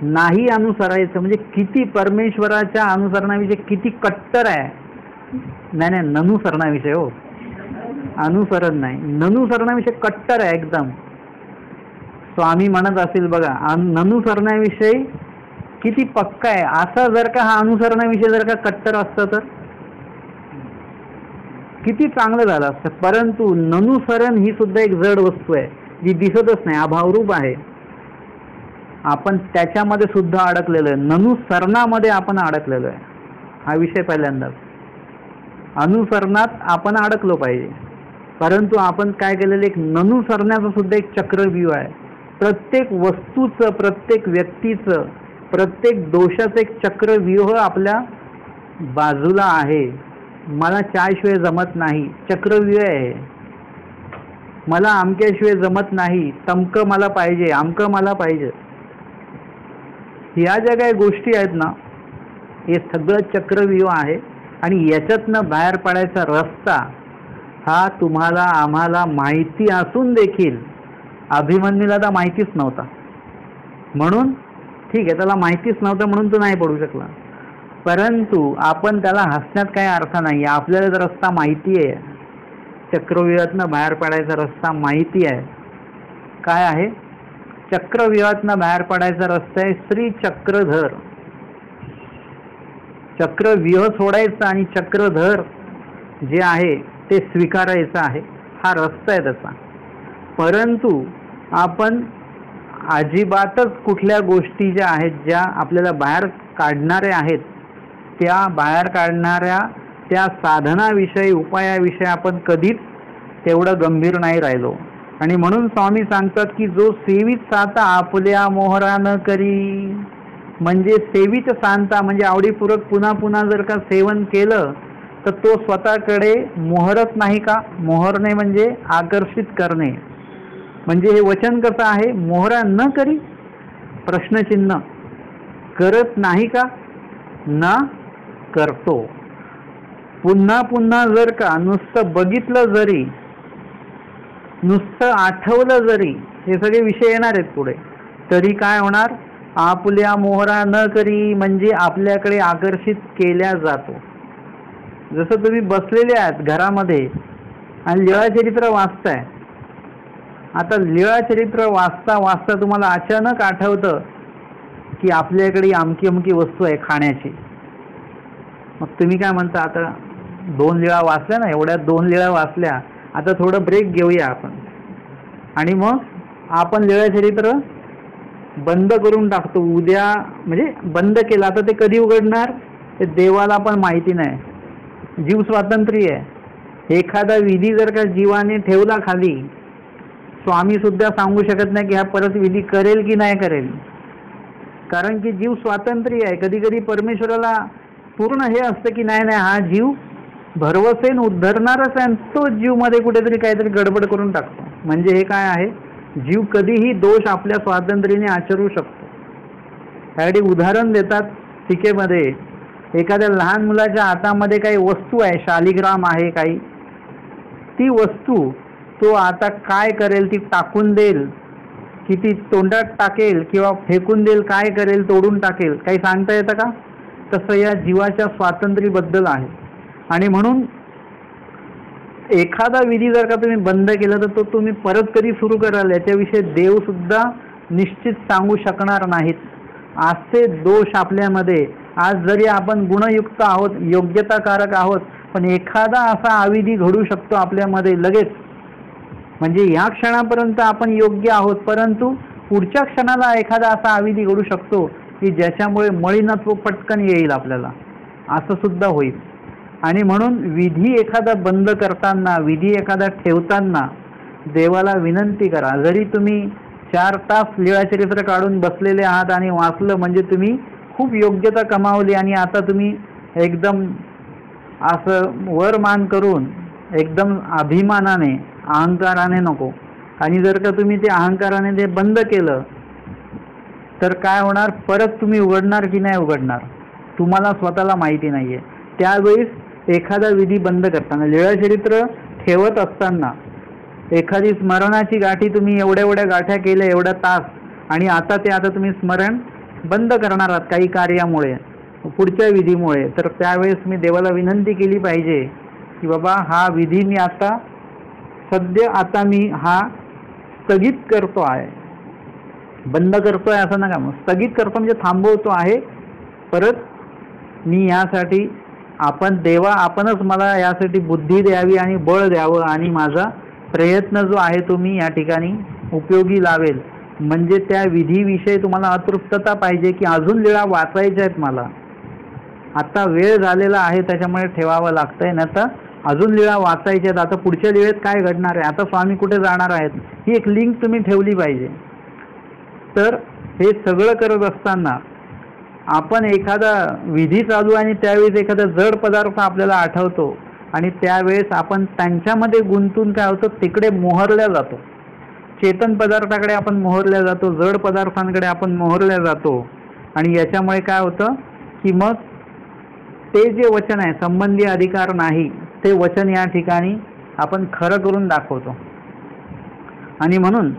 नाही अनुसरायचं म्हणजे किती परमेश्वराच्या अनुसरणाविषयी किती कट्टर आहे. नाही नाही, ननुसरणाविषयी हो, अनुसरण नाही, ननुसरणाविषयी कट्टर आहे एकदम. स्वामी म्हणत असेल बघा, ननुसरणाविषयी किती पक्का आहे. असा जर का हा अनुसरणाविषयी जर का कट्टर असतं तर किती चांगलं झालं असतं. परंतु ननुसरण ही सुद्धा एक जड वस्तू आहे जी दिसतच नाही, अभावरूप आहे. आपण त्याच्यामध्ये सुद्धा अडकलेलो आहे, ननुसरणामध्ये आपण अडकलेलो आहे. हा विषय पहिल्यांदाच. अनुसरणात आपण अडकलो पाहिजे, परंतु आपण काय केलेलं, एक ननुसरण्याचं सुद्धा एक चक्रव्यूह आहे. प्रत्येक वस्तूचं, प्रत्येक व्यक्तीचं, प्रत्येक दोषाचं एक चक्रव्यूह आपल्या बाजूला आहे. मला चायशिवाय जमत नाही, चक्रव्यूह आहे. मला आमक्याशिवाय जमत नाही, तमकं मला पाहिजे, आमकं मला पाहिजे. ह्या ज्या काही गोष्टी आहेत ना, हे सगळं चक्रव्यूह आहे. आणि याच्यातनं बाहेर पडायचा रस्ता हा तुम्हाला आम्हाला माहिती असून देखील अभिमन्यूला तर माहितीच नव्हता. म्हणून ठीक आहे, त्याला माहितीच नव्हतं म्हणून तो नाही पडू शकला. परंतु आपण त्याला हसण्यात काही अर्थ नाही. आपल्याला जर रस्ता माहिती आहे, चक्रव्यूहातनं बाहेर पडायचा रस्ता माहिती आहे. काय आहे? चक्रव्यूहातनं बाहेर पडायचा रस्ता आहे श्री चक्रधर. चक्रव्यूह सोडायचा आणि चक्रधर जे आहे ते स्वीकारायचं आहे. हा रस्ता आहे त्याचा. परंतु आपण अजिबातच कुठल्या गोष्टी ज्या आहेत, ज्या आपल्याला बाहेर काढणाऱ्या आहेत, त्या बाहेर काढणाऱ्या त्या साधनाविषयी, उपायाविषयी आपण कधीच तेवढं गंभीर नाही राहिलो. आणि म्हणून स्वामी सांगतात की जो सेवित साता आपल्या मोहरा न करी, म्हणजे सेवित सांता म्हणजे आवडीपूर्वक पुन्हा पुन्हा जर का सेवन केलं तर तो स्वतःकडे मोहरत नाही का. मोहरणे म्हणजे आकर्षित करणे. म्हणजे हे वचन कसं आहे, मोहरा न करी प्रश्नचिन्ह, करत नाही का, ना करतो. पुन्हा पुन्हा जर का नुसतं बघितलं जरी, नुसतं आठवलं जरी, हे सगळे विषय येणार आहेत पुढे, तरी काय होणार, आपल्या मोहरा न करी म्हणजे आपल्याकडे आकर्षित केल्या जातो. जसं तुम्ही बसलेले आहात घरामध्ये आणि लीळाचरित्र वाचताय. आता लीळाचरित्र वाचता वाचता तुम्हाला अचानक आठवतं की आपल्याकडे अमकी अमकी वस्तू आहे खाण्याची. मग तुम्ही काय म्हणता, आता 2 लीळा वाचल्या ना, एवढ्या 2 लीळा वाचल्या, आता थोडं ब्रेक घेऊया आपण. आणि मग आपण लीळाचरित्र बंद करून टाकतो. उद्या म्हणजे बंद केलं, आता ते कधी उघडणार ते देवाला पण माहिती नाही. जीव स्वातंत्र्य आहे. एखादा विधी जर का जीवाने ठेवला खाली, स्वामी सुद्धा सांगू शकत नाही की हा परत विधी करेल की नाही करेल, कारण की जीव स्वातंत्र्य आहे. कधी कधी परमेश्वराला पूर्ण हे असतं की नाही नाही, हा जीव भरवसेन उद्धरणारच आहे, तो जीव मध्ये कुठेतरी काहीतरी गडबड करून टाकतो. म्हणजे हे काय आहे, जीव कधीही दोष आपल्या स्वातंत्र्याने आचरू शकतो. त्यासाठी उदाहरण देतात टीकेमध्ये, एखाद्या लहान मुलाच्या हातामध्ये काही वस्तू आहे, शालिग्राम आहे काही, ती वस्तू तो आता काय करेल, ती टाकून देईल की ती तोंडात टाकेल किंवा फेकून देईल, काय करेल, तोडून टाकेल, काही सांगता येतं का. तसं या जीवाच्या स्वातंत्र्याबद्दल आहे. आणि म्हणून एखादा विधी जर का तुम्ही बंद केला तर तो तुम्ही परत कधी सुरू कराल याच्याविषयी देव सुद्धा निश्चित सांगू शकणार नाहीत. असे दोष आपल्यामध्ये, आज जरी आपण गुणयुक्त आहोत, योग्यताकारक आहोत, पण एखादा असा अविधी घडू शकतो आपल्यामध्ये लगेच. म्हणजे ह्या क्षणापर्यंत आपण योग्य आहोत, परंतु पुढच्या क्षणाला एखादा असा अविधी घडू शकतो की ज्याच्यामुळे मळीनत्व पटकन येईल आपल्याला, असं सुद्धा होईल. आणि म्हणून विधी एखादा बंद करताना, विधी एखादा ठेवताना देवाला विनंती करा. जरी तुम्ही 4 तास लीळाचरित्र काढून बसलेले आहात आणि वाचलं म्हणजे तुम्ही खूप योग्यता कमावली आणि आता तुम्ही एकदम असं वर मान करून एकदम अभिमानाने, अहंकाराने नको. आणि जर का तुम्ही ते अहंकाराने ते बंद केलं तर काय होणार, परत तुम्ही उघडणार की नाही उघडणार. तुम्हाला स्वतःला माहिती नाही आहे. त्यावेळेस एखादा विधी बंद करताना, लीळाचरित्र ठेवत असताना एखादी स्मरणाची गाठी तुम्ही एवढ्या एवढ्या गाठ्या केल्या एवढा तास, आणि आता तुम्ही स्मरण बंद करणार आहात काही कार्यामुळे, पुढच्या विधीमुळे, तर त्यावेळेस मी देवाला विनंती केली पाहिजे की बाबा हा विधी मी आता मी हा स्थगित करतो आहे. बंद करतोय असं नका, मग स्थगित करतो म्हणजे थांबवतो आहे. परत मी यासाठी आपणच मला यासाठी बुद्धी द्यावी आणि बळ द्यावं, आणि माझा प्रयत्न जो आहे तो मी या ठिकाणी उपयोगी लावेल. म्हणजे त्या विधीविषयी तुम्हाला अतृप्तता पाहिजे की अजून लीळा वाचायच्या आहेत मला, आता वेळ झालेला आहे त्याच्यामुळे ठेवावं लागतंय, ना तर अजून लीळा वाचायच्या आहेत, आता पुढच्या लीळेत काय घडणार आहे, आता स्वामी कुठे जाणार आहेत, ही एक लिंक तुम्ही ठेवली पाहिजे. तर हे सगळं करत असताना आपण एखादा विधी चालू आणि त्यावेळेस एखादा जड पदार्थ आपल्याला आठवतो आणि त्यावेळेस आपण त्यांच्यामध्ये गुंतून काय होतं, तिकडे मोहरल्या जातो. चेतन पदार्थाकडे आपण मोहरल्या जातो, जड पदार्थांकडे आपण मोहरल्या जातो, आणि याच्यामुळे काय होतं की मग ते जे वचन आहे संबंधी अधिकार नाही ते वचन या ठिकाणी आपण खरं करून दाखवतो. आणि म्हणून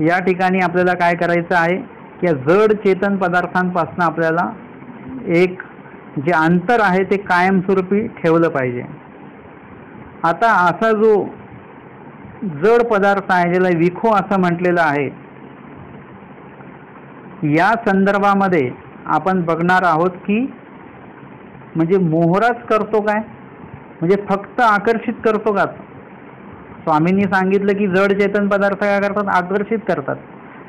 या ठिकाणी आपल्याला काय करायचं आहे की जड चेतन पदार्थांपासून आपल्याला एक जे अंतर आहे ते कायमस्वरूपी ठेवलं पाहिजे. आता असा जो जड पदार्थ आहे ज्याला विखो असं म्हटलेलं आहे, या संदर्भामध्ये आपण बघणार आहोत की म्हणजे मोहराच करतो काय, म्हणजे फक्त आकर्षित करतो का. स्वामींनी सांगितलं की जड चेतन पदार्थ काय करतात, आकर्षित करतात.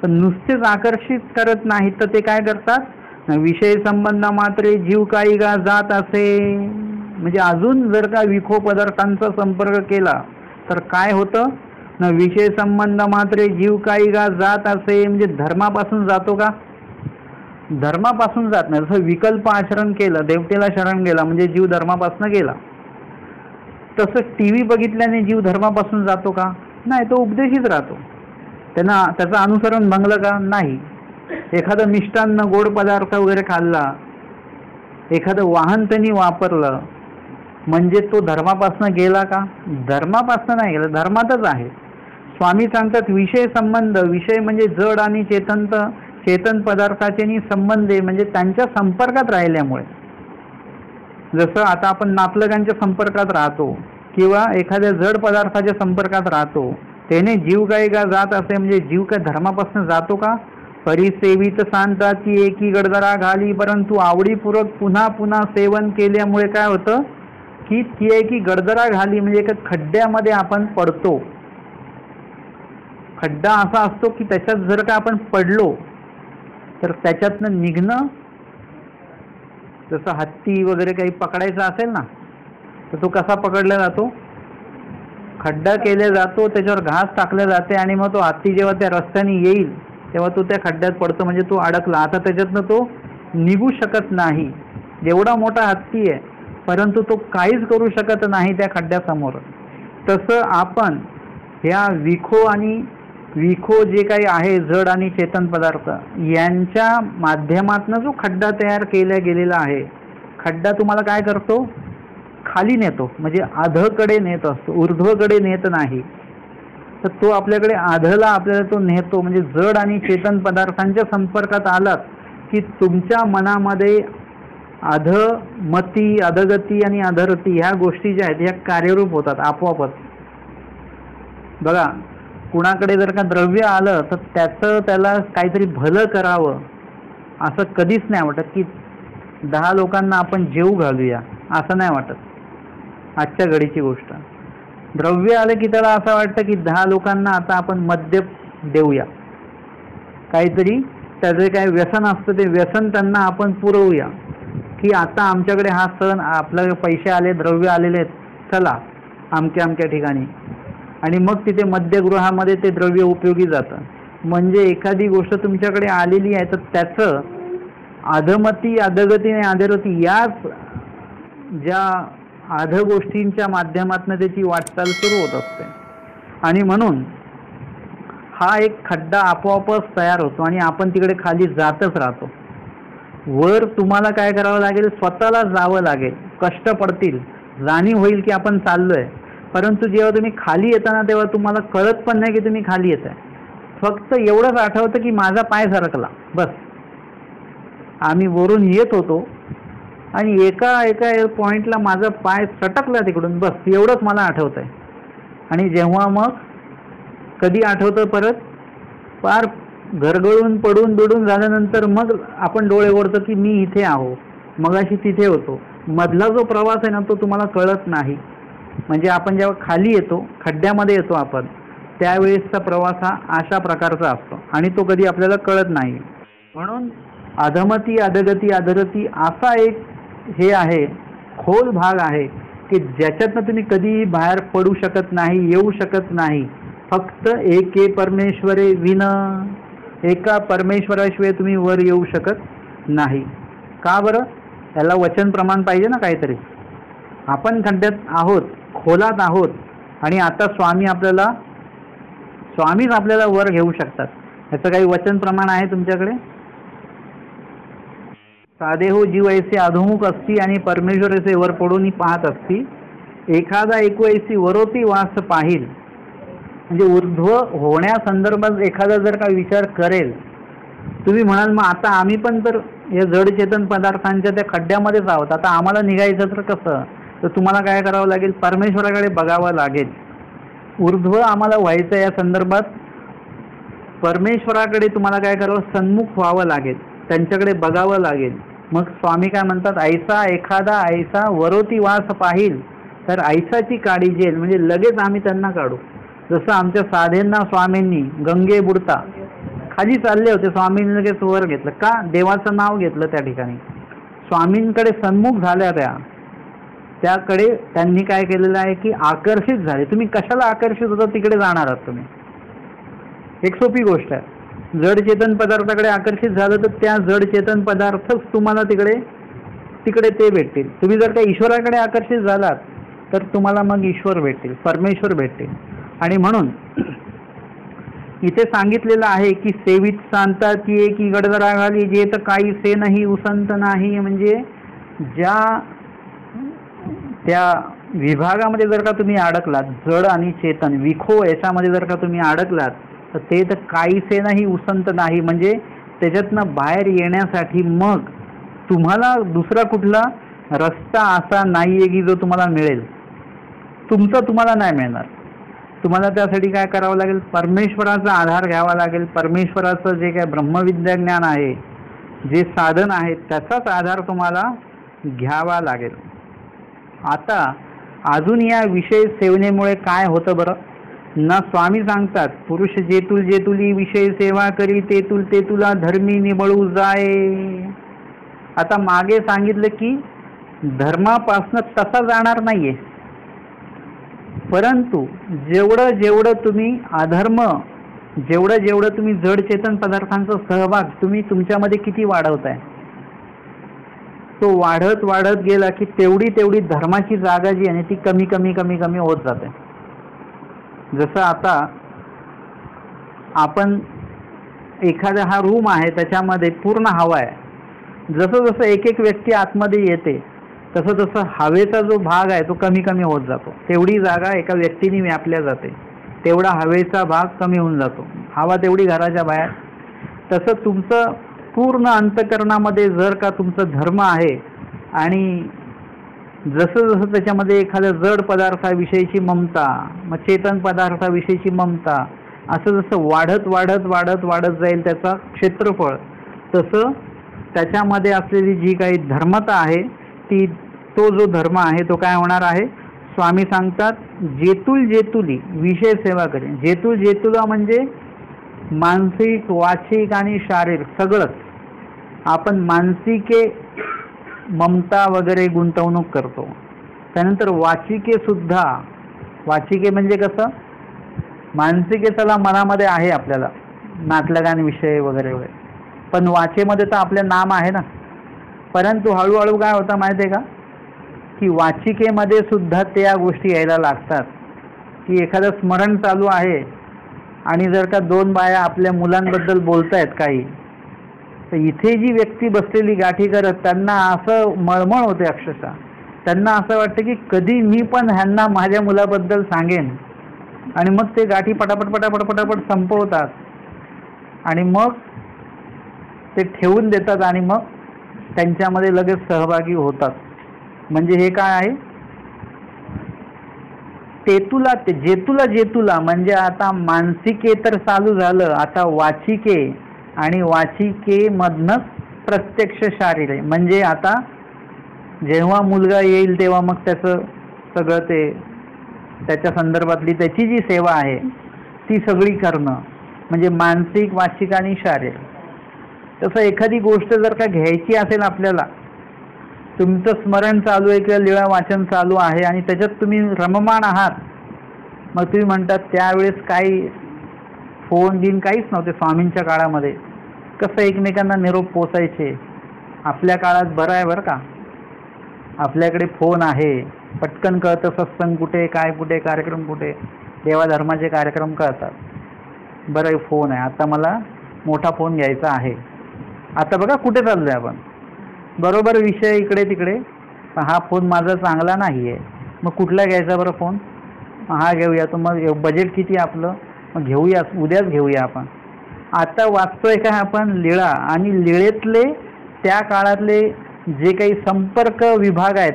पण नुसतेच आकर्षित करत नाहीत तर ते काय करतात, विषय संबंध मात्र जीव काही का जात असे, म्हणजे अजून जर का विखो पदार्थांचा संपर्क केला तर काय होतं ना, विषय संबंध मात्र जीव काही का जात असे, म्हणजे धर्मापासून जातो का, धर्मापासून जात नाही. जसं विकल्प आचरण केलं, देवतेला शरण गेला म्हणजे जीव धर्मापासून गेला. तसं टीव्ही बघितल्याने जीव धर्मापासून जातो का, नाही, तो उपदेशीत राहतो. त्याचं अनुसरण भंगलं का, नाही. एखादं मिष्टान्न गोड पदार्थ वगैरे खाल्ला, एखादं वाहन त्यांनी वापरलं म्हणजे तो धर्मापासून गेला का, धर्मापासून नाही गेला, धर्मातच आहे. स्वामी सांगतात विषय संबंध, विषय म्हणजे जड आणि चेतन पदार्थाचे संबंध म्हणजे त्यांच्या संपर्कात राहिल्यामुळे. जसं आता आपण नातलगांच्या संपर्कात राहतो किंवा एखाद्या जड पदार्थाच्या संपर्कात राहतो, त्याने जीव काही का जात असे, म्हणजे जीव काय धर्मापासून जातो का. परिसेवित सांताची एकी गडदरा घाली, परंतु आवडीपूर्वक पुन्हा पुन्हा सेवन केल्यामुळे काय होतं की ती एकी गडदरा घाली, म्हणजे एका खड्ड्यामध्ये आपण पडतो. खड्डा असा असतो की त्याच्यात जर का आपण पडलो तर त्याच्यातनं निघणं, जसं हत्ती वगैरे काही पकडायचं असेल ना तर तो कसा पकडला जातो, खड्डा केला जातो, त्याच्यावर घास टाकले जाते, आणि मग तो हत्ती जेव्हा त्या रस्त्याने येईल तेव्हा तो त्या खड्ड्यात पडतो, म्हणजे तो अडकला. आता त्याच्यातनं तो निघू शकत नाही. एवढा मोठा हत्ती आहे परंतु तो काहीच करू शकत नाही त्या खड्ड्यासमोर. तसं आपण ह्या विखो जे काही आहे जड आणि चेतन पदार्थ यांच्या माध्यमातून जो खड्डा तयार केला गेलेला आहे, खड्डा तुम्हाला काय करतो, खाली नेतो, म्हणजे अधकडे नेत असतो, ऊर्ध्वकडे नेत नाही. तर तो आपल्याकडे आपल्याला तो नेतो, म्हणजे जड आणि चेतन पदार्थांच्या संपर्कात आलात की तुमच्या मनामध्ये अधमती, अधगती आणि अधरती ह्या गोष्टी ज्या आहेत ह्या कार्यरूप होतात आपोआपच. बघा, कुणाकडे जर का द्रव्य आलं तर त्याला काहीतरी भलं करावं असं कधीच नाही वाटत की 10 लोकांना आपण जेवू घालूया, असं नाही वाटत. आजच्या घडीची गोष्ट, द्रव्य आलं की त्याला असं वाटतं की 10 लोकांना आता आपण मद्य देऊया, काहीतरी त्याचे काय व्यसन असतं ते व्यसन त्यांना आपण पुरवूया, की आता आमच्याकडे हा सण, आपल्याकडे पैसे आले, द्रव्य आलेले आहेत, चला अमक्या ठिकाणी, आणि मग तिथे मद्यगृहामध्ये ते द्रव्य उपयोगी जातं. म्हणजे एखादी गोष्ट तुमच्याकडे आलेली आहे तर त्याचं अधमती, अधगती आणि अधरती याच ज्या अध गोष्टींच्या माध्यमातून त्याची वाटचाल सुरू होत असते. आणि म्हणून हा एक खड्डा आपोआपच तयार होतो आणि आपण तिकडे खाली जातच राहतो. वर तुम्हाला काय करावं लागेल, स्वतःला जावं लागेल, कष्ट पडतील, जाणीव होईल की आपण चाललोय. परंतु जेव्हा तुम्ही खाली येताना तेव्हा तुम्हाला कळत पण नाही की तुम्ही खाली येत आहे. फक्त एवढंच आठवतं की माझा पाय सरकला, बस. आम्ही वरून येत होतो आणि एका पॉइंटला माझा पाय सटकला तिकडून, बस एवढंच मला आठवत आहे. आणि जेव्हा मग कधी आठवतं परत, फार घरगळून पडून बिडून झाल्यानंतर मग आपण डोळे उघडतो की मी इथे आहो, मगाशी तिथे होतो. मधला जो प्रवास आहे ना तो तुम्हाला कळत नाही. म्हणजे आपण जेव्हा खाली येतो, खड्ड्यामध्ये येतो आपण, त्यावेळेसचा प्रवास हा अशा प्रकारचा असतो आणि तो कधी आपल्याला कळत नाही. म्हणून अधमती अधगती अधरती असा एक हे आहे, खोल भाग आहे की ज्याच्यातनं तुम्ही कधी बाहेर पडू शकत नाही, येऊ शकत नाही. फक्त एके परमेश्वरे विन, एका परमेश्वराशिवाय तुम्ही वर येऊ शकत नाही. का बरं? त्याला वचन प्रमाण पाहिजे ना काहीतरी. आपण खड्ड्यात आहोत, खोलात आहोत आणि आता स्वामीच आपल्याला वर घेऊ शकतात. याचं काही वचन प्रमाण आहे तुमच्याकडे? साधे हो जीव ऐसे अधोमुख असती आणि परमेश्वर ऐसे वर पडून पाहत असती. एखादा ऐसी वरोती वास पाहिल. म्हणजे ऊर्ध्व होण्यासंदर्भात एखादा जर का विचार करेल, तुम्ही म्हणाल मग आता आम्ही पण तर या जड चेतन पदार्थांच्या त्या खड्ड्यामध्येच आहोत, आता आम्हाला निघायचं तर कसं? तर तुम्हाला काय करावं लागेल, परमेश्वराकडे बघावं लागेल. ऊर्ध्व आम्हाला व्हायचं या संदर्भात परमेश्वराकडे तुम्हाला काय करावं, सन्मुख व्हावं लागेल, त्यांच्याकडे बघावं लागेल. मग स्वामी काय म्हणतात, एखादा ऐसा वरोती वास पाहिल तर ऐसाची काढी जेल. म्हणजे लगेच आम्ही त्यांना काढू. जसं आमच्या साधेंना स्वामींनी गंगे बुडता खाली चालले होते, स्वामींनी लगेच वर घेतलं. का? देवाचं नाव घेतलं त्या ठिकाणी, स्वामींकडे सन्मुख झाल्या त्याकडे त्यांनी काय केलेलं आहे की आकर्षित झाले. तुम्ही कशाला आकर्षित होता तिकडे जाणार आहात तुम्ही. एक सोपी गोष्ट आहे. जड चेतन पदार्थाकडे आकर्षित झालं तर त्या जड चेतन पदार्थच तुम्हाला तिकडे ते भेटतील. तुम्ही जर का ईश्वराकडे आकर्षित झालात तर तुम्हाला मग ईश्वर भेटतील, परमेश्वर भेटतील. आणि म्हणून इथे सांगितलेलं आहे की सेवित सांतात ये की गडगडा घाली जे तर काही से नाही उसंत नाही. म्हणजे त्या विभागामध्ये जर का तुम्ही अडकलात, जड आणि चेतन विखो याच्यामध्ये जर का तुम्ही अडकलात तर ते तर काहीसे नाही उसंत नाही. म्हणजे त्याच्यातनं बाहेर येण्यासाठी मग तुम्हाला दुसरा कुठला रस्ता असा नाही आहे की जो तुम्हाला मिळेल. तुम्हाला नाही मिळणार. तुम्हाला त्यासाठी काय करावं लागेल, परमेश्वराचा आधार घ्यावा लागेल. परमेश्वराचं जे काय ब्रह्मविद्या ज्ञान आहे, जे साधन आहे, त्याचाच आधार तुम्हाला घ्यावा लागेल. आता अजून या विषय सेवनेमुळे काय होतं बरं ना, स्वामी सांगतात, पुरुष जेतुली विषय सेवा करी ते तुला धर्मी निबळू जाय. आता मागे सांगितलं की धर्मापासनं तसा जाणार नाहीये, परंतु जेवढं तुम्ही अधर्म, जेवढं तुम्ही जड चेतन पदार्थांचा सहभाग तुम्ही तुमच्यामध्ये किती वाढवताय, तो वाढत गेला की तेवढी धर्माची जागा जी आहे ती कमी होत जाते. जसं आता आपण एखादा हा रूम आहे, त्याच्यामध्ये पूर्ण हवा आहे. जसं एक व्यक्ती आतमध्ये येते तसं हवेचा जो भाग आहे तो कमी होत जातो. तेवढी जागा एका व्यक्तीने व्यापल्या जाते, तेवढा हवेचा भाग कमी होऊन जातो, हवा तेवढी घराच्या बाहेर. तसं तुमचं पूर्ण अंतःकरणामध्ये जर का तुमचं धर्म आहे आणि जसं त्याच्यामध्ये एखाद्या जड पदार्थाविषयीची ममता, मग चेतन पदार्थाविषयीची ममता, असं जसं वाढत जाईल त्याचा क्षेत्रफळ, तसं त्याच्यामध्ये असलेली जी काही धर्मता आहे तो जो धर्म आहे तो काय होणार आहे. स्वामी सांगतात, जेतुली विषय सेवा करेन. जेतुला म्हणजे मानसिक, वाचिक आणि शारीरिक सगळंच. आपण मानसिके ममता वगैरे गुंतवणूक करतो. त्यानंतर वाचिके सुद्धा, वाचिके म्हणजे कसं, मानसिके चला मनामध्ये आहे आपल्याला नाटलगांविषयी वगैरे, पण वाचेमध्ये तर आपले नाम आहे ना. परंतु हळूहळू काय होतं माहिती आहे का, की वाचिकेमध्ये सुद्धा त्या गोष्टी यायला लागतात. की एखादं स्मरण चालू आहे आणि जर का दोन बाया आपल्या मुलांबद्दल बोलतायत काही, तर इथे जी व्यक्ती बसलेली गाठी करत त्यांना असं मळमळ होते, अक्षरशः त्यांना असं वाटतं की कधी मी पण ह्यांना माझ्या मुलाबद्दल सांगेन. आणि मग ते गाठी पटापट पटापट पटापट संपवतात आणि मग ते ठेवून देतात आणि मग त्यांच्यामध्ये लगेच सहभागी होतात. म्हणजे हे काय आहे, तेतुला जेतुला जेतुला म्हणजे आता मानसिके तर चालू झालं, आता वाचिके आणि वाचिकेमधनंच प्रत्यक्ष शारीर. म्हणजे आता जेव्हा मुलगा येईल तेव्हा मग त्याचं सगळं ते त्याच्या संदर्भातली त्याची जी सेवा आहे ती सगळी करणं म्हणजे मानसिक, वाचिक आणि शारीरिक. तसं एखादी गोष्ट जर का घ्यायची असेल आपल्याला, तुमचं स्मरण चालू आहे किंवा लीळा वाचन चालू आहे आणि त्याच्यात तुम्ही रममाण आहात, मग तुम्ही म्हणतात त्यावेळेस काही फोन बिन काहीच नव्हते स्वामींच्या काळामध्ये, कसं एकमेकांना निरोप पोचायचे. आपल्या काळात बरं आहे बरं का, आपल्याकडे फोन आहे, पटकन कळतं सत्संग कुठे, काय कुठे, कार्यक्रम कुठे, देवाधर्माचे कार्यक्रम कळतात. बरं फोन आहे, आता मला मोठा फोन घ्यायचा आहे. आता बघा कुठे चाललो आहे आपण, बरोबर विषय इकडे तिकडे. हा फोन माझा चांगला नाही आहे, मग कुठला घ्यायचा बरं फोन, हा घेऊया. तर मग बजेट किती आपलं, मग घेऊया उद्याच घेऊया आपण. आता वाचतोय काय आपण लीळा, आणि लीळेतले त्या काळातले जे काही संपर्क विभाग आहेत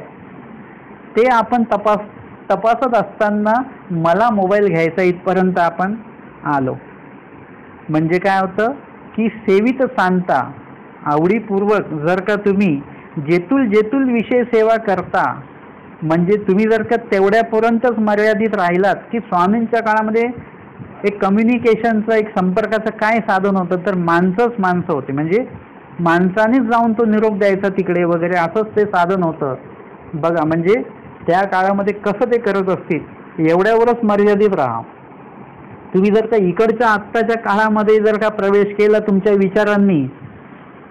ते आपण तपासत असताना मला मोबाईल घ्यायचा इथपर्यंत आपण आलो. म्हणजे काय होतं की सेवित सांगता आवडीपूर्वक जर का तुम्ही जेतुल जेतुल विषय सेवा करता, म्हणजे तुम्ही जर का तेवढ्यापर्यंतच मर्यादित राहिलात की स्वामींच्या काळामध्ये एक कम्युनिकेशनचं, एक संपर्काचं काय साधन होतं तर माणसंच माणसं होते. म्हणजे माणसानेच जाऊन तो निरोप द्यायचा तिकडे वगैरे, असंच ते साधन होतं. बघा म्हणजे त्या काळामध्ये कसं ते करत असतील, एवढ्यावरच मर्यादित राहा. तुम्ही जर का इकडच्या आत्ताच्या काळामध्ये जर का प्रवेश केला तुमच्या विचारांनी,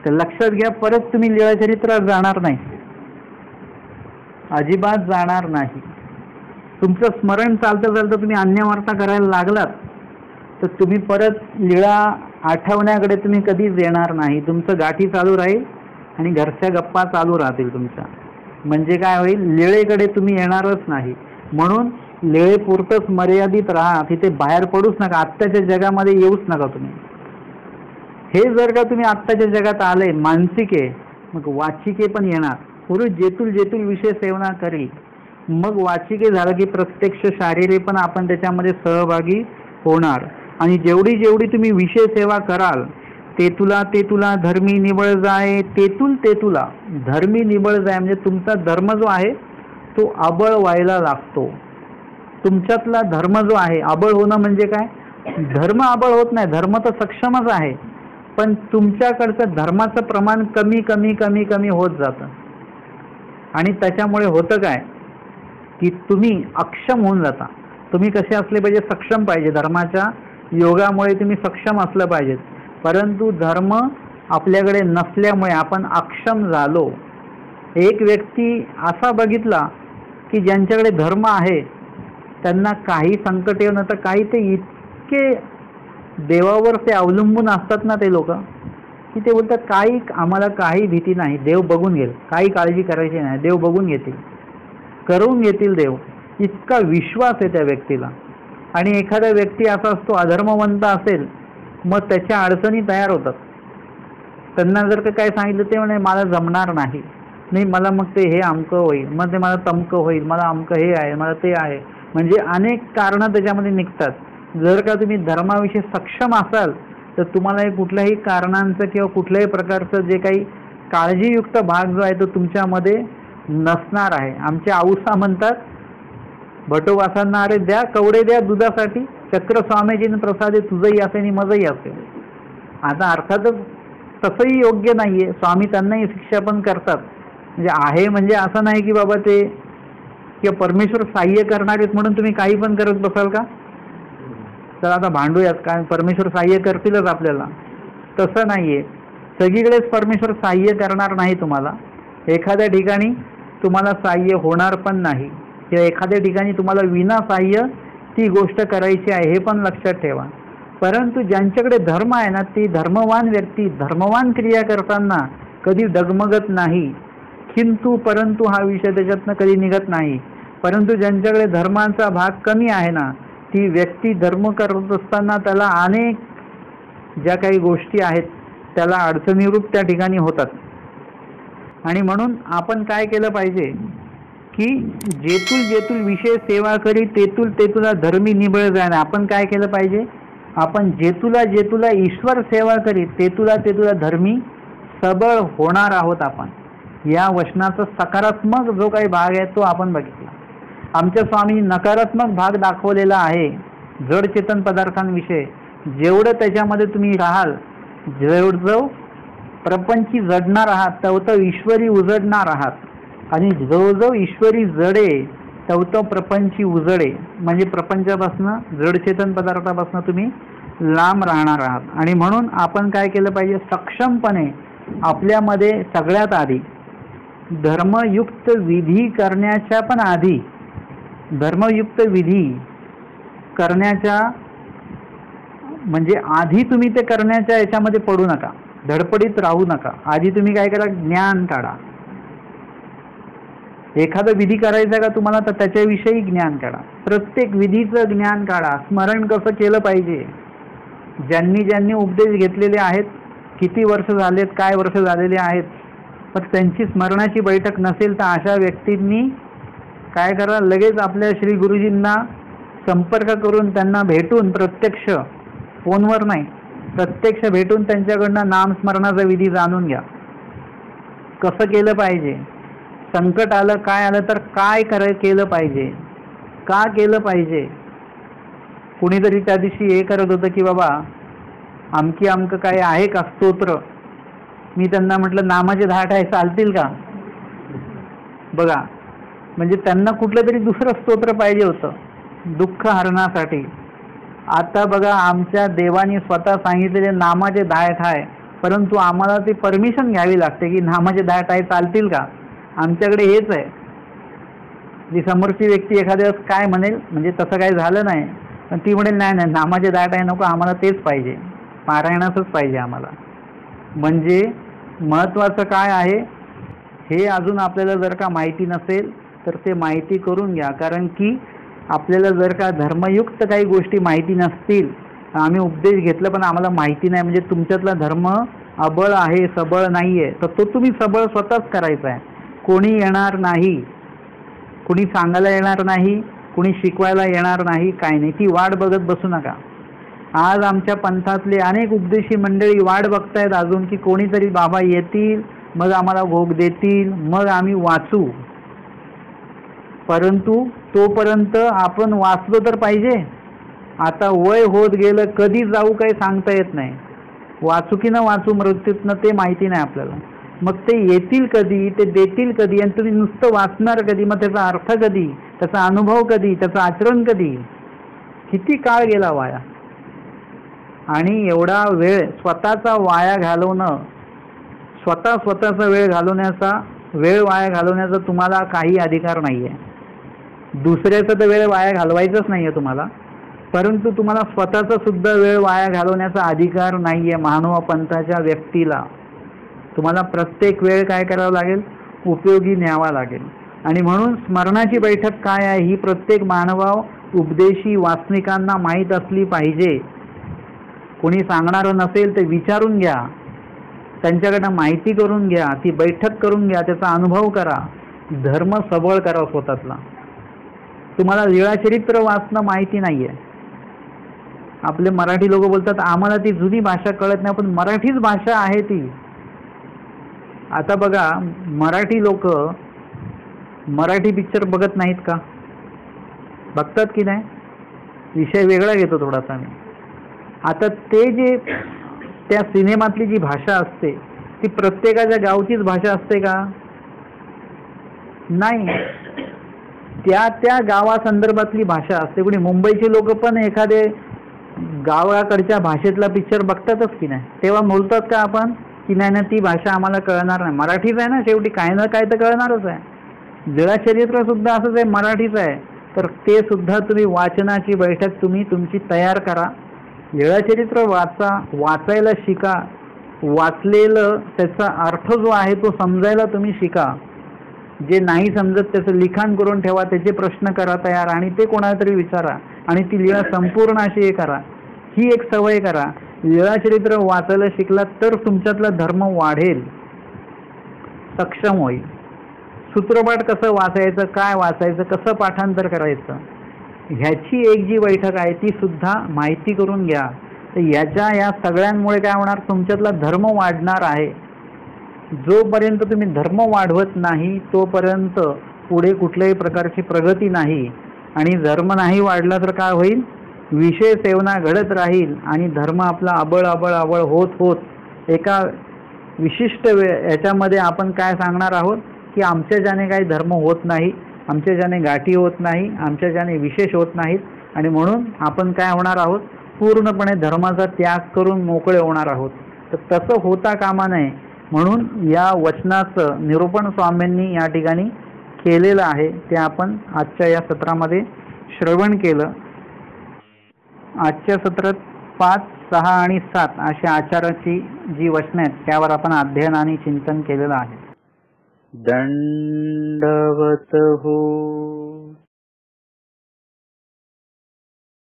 तर लक्षात घ्या परत तुम्ही लीळाचरित्रात जाणार नाही, अजिबात जाणार नाही. तुमचं स्मरण चालतं चालतं तुम्ही अन्यवार्ता करायला लागलात तर तुम्ही परत लीळा आठवण्याकडे तुम्ही कधीच येणार नाही. तुमचं गाठी चालू राहील आणि घरच्या गप्पा चालू राहतील तुमच्या. म्हणजे काय होईल, लीळेकडे तुम्ही येणारच नाही. म्हणून लीळेपुरतंच मर्यादित राहा, तिथे बाहेर पडूच नका, आत्ताच्या जगामध्ये येऊच नका तुम्ही. हे जर का तुम्ही आत्ताच्या जगात आले मानसिके, मग वाचिके पण येणार. पुरुष जेतुल जेतुल विषय सेवना करी, मग वाचिके झालं की प्रत्यक्ष शारीरिक पण आपण त्याच्यामध्ये सहभागी होणार. आणि जेवढी जेवढी तुम्ही विषय सेवा कराल, ते तुला धर्मी निबळ जाय, तेतुल ते तुला धर्मी निबळ जाय. म्हणजे तुमचा धर्म जो आहे तो अबळ व्हायला लागतो. तुमच्यातला धर्म जो आहे, अबळ होणं म्हणजे काय, धर्म अबळ होत नाही, धर्म तर सक्षमच आहे, पण तुमच्याकडचं धर्माचं प्रमाण कमी कमी कमी कमी होत जातं. आणि त्याच्यामुळे होतं काय की तुम्ही अक्षम होऊन जाता. तुम्ही कसे असले पाहिजे, सक्षम पाहिजे, धर्माच्या योगामुळे तुम्ही सक्षम असलं पाहिजेत. परंतु धर्म आपल्याकडे नसल्यामुळे आपण अक्षम झालो. एक व्यक्ती असा बघितला की ज्यांच्याकडे धर्म आहे त्यांना काही संकट येऊ नये, काही ते इतके देवावर ते अवलंबून असतात ना ते लोक, की ते बोलतात काही आम्हाला काही भीती नाही, देव बघून घेईल, काही काळजी करायची नाही, देव बघून घेतील, करून घेतील देव. इतका विश्वास आहे त्या व्यक्तीला. आणि एखादा व्यक्ती असा असतो अधर्मवंत असेल, मग त्याच्या अडचणी तयार होतात. त्यांना जर का काय सांगितलं ते म्हणे मला जमणार नाही, नाही मला मग ते हे अमकं होईल, मग ते मला तमकं होईल, मला अमकं हे आहे, मला ते आहे. म्हणजे अनेक कारणं त्याच्यामध्ये निघतात. जर का तुम्ही धर्माविषयी सक्षम असाल तर तुम्हाला कुठल्याही कारणांचं किंवा कुठल्याही प्रकारचं जे काही काळजीयुक्त भाग जो आहे तो तुमच्यामध्ये नसणार आहे. आमच्या आऊसा म्हणतात भटोबासांना, अरे द्या कवडे द्या दुधासाठी, चक्र स्वामीजीने प्रसादे तुझंही असे आणि मजही असे. आता अर्थातच तसंही योग्य नाही आहे, स्वामी त्यांनाही शिक्षा पण करतात. म्हणजे आहे म्हणजे असं नाही की बाबा ते किंवा परमेश्वर सहाय्य करणार आहेत म्हणून तुम्ही काही पण करत बसाल का. तर आता भांडूयात काय, परमेश्वर सहाय्य करतीलच आपल्याला, तसं नाही आहे. सगळीकडेच परमेश्वर सहाय्य करणार नाही तुम्हाला. एखाद्या ठिकाणी तुम्हाला सहाय्य होणार पण नाही, किंवा एखाद्या ठिकाणी तुम्हाला विना सहाय्य ती गोष्ट करायची आहे, हे पण लक्षात ठेवा. परंतु ज्यांच्याकडे धर्म आहे ना, ती धर्मवान व्यक्ती धर्मवान क्रिया करताना कधी डगमगत नाही. किंतु परंतु हा विषय त्याच्यातनं कधी निघत नाही. परंतु ज्यांच्याकडे धर्माचा भाग कमी आहे ना, ती व्यक्ती धर्म करत असताना त्याला अनेक ज्या काही गोष्टी आहेत त्याला अडचणीरूप त्या ठिकाणी होतात. आणि म्हणून आपण काय केलं पाहिजे की जेतुल विषय सेवा करी तेतुला धर्मी निबळ जाणे. आपण काय केलं पाहिजे, आपण जेतुला ईश्वर सेवा करी तेतुला धर्मी सबळ होणार आहोत. आपण या वचनाचा सकारात्मक जो काही भाग आहे तो आपण बघितला. आमच्या स्वामींनी नकारात्मक भाग दाखवलेला आहे जड चेतन पदार्थांविषयी. जेवढं त्याच्यामध्ये तुम्ही राहाल, जेवढं प्रपंची जडणार आहात तेवढं ईश्वरी उजडणार आहात. आणि जो ईश्वरी जडे तेवढं प्रपंची उजडे. म्हणजे प्रपंचापासनं जडचेतन पदार्थापासून तुम्ही लांब राहणार आहात. आणि म्हणून आपण काय केलं पाहिजे, सक्षमपणे आपल्यामध्ये सगळ्यात आधी धर्मयुक्त विधी करण्याच्या पण आधी धर्मयुक्त विधी करण्याच्या म्हणजे आधी तुम्ही ते करण्याच्या याच्यामध्ये पडू नका, धडपडीत राहू नका. आधी तुम्ही काय करा, ज्ञान काढा. एखादा विधी करायचा का तुम्हाला, तर त्याच्याविषयी ज्ञान काढा. प्रत्येक विधीचं ज्ञान काढा. स्मरण कसं केलं पाहिजे, ज्यांनी उपदेश घेतलेले आहेत, किती वर्ष झालेत, काय वर्ष झालेले आहेत, पण त्यांची स्मरणाची बैठक नसेल तर अशा व्यक्तींनी काय करा, लगेच आपल्या श्री गुरुजींना संपर्क करून त्यांना भेटून प्रत्यक्ष, फोनवर नाही, प्रत्यक्ष भेटून त्यांच्याकडनं नामस्मरणाचा विधी जाणून घ्या. कसं केलं पाहिजे, संकट आलं, काय आलं तर काय केलं पाहिजे, का केलं पाहिजे. कुणीतरी त्या दिवशी हे करत होतं की बाबा आमकं काय आहे का स्तोत्र. मी त्यांना म्हटलं नामाचे 10 आहे, चालतील का. बघा, म्हणजे त्यांना कुठलं तरी दुसरं स्तोत्र पाहिजे होतं दुःख हरणासाठी. आता बघा, आमच्या देवानी स्वतः सांगितलेले नामाचे 10 आहे, परंतु आम्हाला ती परमिशन घ्यावी लागते की नामाचे 10 आहे चालतील का. आमच्याकडे हेच आहे. जी समोरची व्यक्ती एखाद्या काय म्हणेल, म्हणजे तसं काही झालं नाही, पण ती म्हणेल नाही नामाचे 10 आहे नको, आम्हाला तेच पाहिजे, पारायणाचंच पाहिजे आम्हाला. म्हणजे महत्त्वाचं काय आहे हे अजून आपल्याला जर का माहिती नसेल तर ते माहिती करून घ्या. कारण की आपल्याला जर का धर्मयुक्त काही गोष्टी माहिती नसतील, आम्ही उपदेश घेतलं पण आम्हाला माहिती नाही, म्हणजे तुमच्यातला धर्म अबळ आहे, सबळ नाही आहे, तर तो तुम्ही सबळ स्वतःच करायचा आहे. कोणी येणार नाही, कोणी सांगायला येणार नाही, कोणी शिकवायला येणार नाही, काय नाही. ती वाट बघत बसू नका. आज आमच्या पंथातले अनेक उपदेशी मंडळी वाट बघतायत अजून की कोणीतरी बाबा येतील, मग आम्हाला भोग देतील, मग आम्ही वाचू. परंतु तोपर्यंत आपण वाचलो तर पाहिजे. आता वय होत गेलं, कधी जाऊ काही सांगता येत नाही. वाचू की न वाचू मृत्यूतनं ते माहिती नाही आपल्याला. मग ते येतील कधी, ते देतील कधी, आणि तुम्ही नुसतं वाचणार कधी, मग त्याचा अर्थ कधी, त्याचा अनुभव कधी, त्याचं आचरण कधी. किती काळ गेला वाया. आणि एवढा वेळ स्वतःचा वाया घालवणं, स्वतःचा वेळ वाया घालवण्याचा तुम्हाला काही अधिकार नाही आहे. दुसऱ्याचा तर वेळ वाया घालवायचाच नाही आहे तुम्हाला, परंतु तुम्हाला स्वतःचा सुद्धा वेळ वाया घालवण्याचा अधिकार नाही आहे. मानव पंथाच्या व्यक्तीला तुम्हाला प्रत्येक वेळ काय करावं लागेल, उपयोगी न्यावा लागेल. आणि म्हणून स्मरणाची बैठक काय आहे ही प्रत्येक मानव उपदेशी वाचनिकांना माहीत असली पाहिजे. कोणी सांगणारं नसेल ते विचारून घ्या, त्यांच्याकडनं माहिती करून घ्या, ती बैठक करून घ्या, त्याचा अनुभव करा, धर्म सबळ करा स्वतःतला. तुम्हाला लीळाचरित्र वाचणं माहिती नाही आहे. आपले मराठी लोक बोलतात आम्हाला ती जुनी भाषा कळत नाही, पण मराठीच भाषा आहे ती. आता बघा, मराठी लोक मराठी पिक्चर बघत नाहीत का, बघतात की नाही. विषय वेगळा घेतो थोडासा मी. आता ते जे त्या सिनेमातली जी भाषा असते ती प्रत्येकाच्या गावचीच भाषा असते का, नाही. त्या गावासंदर्भातली भाषा असते. कोणी मुंबईचे लोक पण एखादे गावाकडच्या भाषेतला पिक्चर बघतातच की नाही. तेव्हा बोलतात का आपण की नाही ना ती भाषा आम्हाला कळणार नाही, मराठीच आहे ना शेवटी, काय ना काय तर कळणारच आहे. लीळाचरित्र सुद्धा असंच आहे, मराठीच आहे. तर ते सुद्धा तुम्ही वाचनाची बैठक तुम्ही तुमची तयार करा. लीळाचरित्र वाचायला शिका. वाचलेलं त्याचा अर्थ जो आहे तो समजायला तुम्ही शिका. जे नाही समजत त्याचं लिखाण करून ठेवा, त्याचे प्रश्न करा तयार आणि ते कोणाला तरी विचारा आणि ती लीळा संपूर्ण अशी हे करा. ही एक सवय करा. लीळाचरित्र वाचायला शिकला तर तुमच्यातला धर्म वाढेल, सक्षम होईल. सूत्रपाठ कसं वाचायचं, काय वाचायचं, कसं पाठांतर करायचं, ह्याची एक जी बैठक आहे ती सुद्धा माहिती करून घ्या. तर या सगळ्यांमुळे काय होणार, तुमच्यातला धर्म वाढणार आहे. जोपर्यंत तुम्ही धर्म वाढवत नाही तोपर्यंत पुढे कुठल्याही प्रकारची प्रगती नाही. आणि धर्म नाही वाढला तर काय होईल, विषय सेवना घडत राहील आणि धर्म आपला अबळ होत एका विशिष्ट याच्यामध्ये आपण काय सांगणार आहोत की आमच्या ज्याने काही धर्म होत नाही, आमच्या ज्याने गाठी होत नाही, आमच्या ज्याने विशेष होत नाहीत आणि म्हणून आपण काय होणार आहोत, पूर्णपणे धर्माचा त्याग करून मोकळे होणार आहोत. तर तसं होता कामा नये म्हणून या वचनाचं निरूपण स्वामींनी या ठिकाणी केलेलं आहे. ते आपण आजच्या या सत्रामध्ये श्रवण केलं. आजच्या सत्रात 5, 6 आणि 7 अशा आचाराची जी वचनं आहेत त्यावर आपण अध्ययन आणि चिंतन केलेलं आहे. दंडवत हो.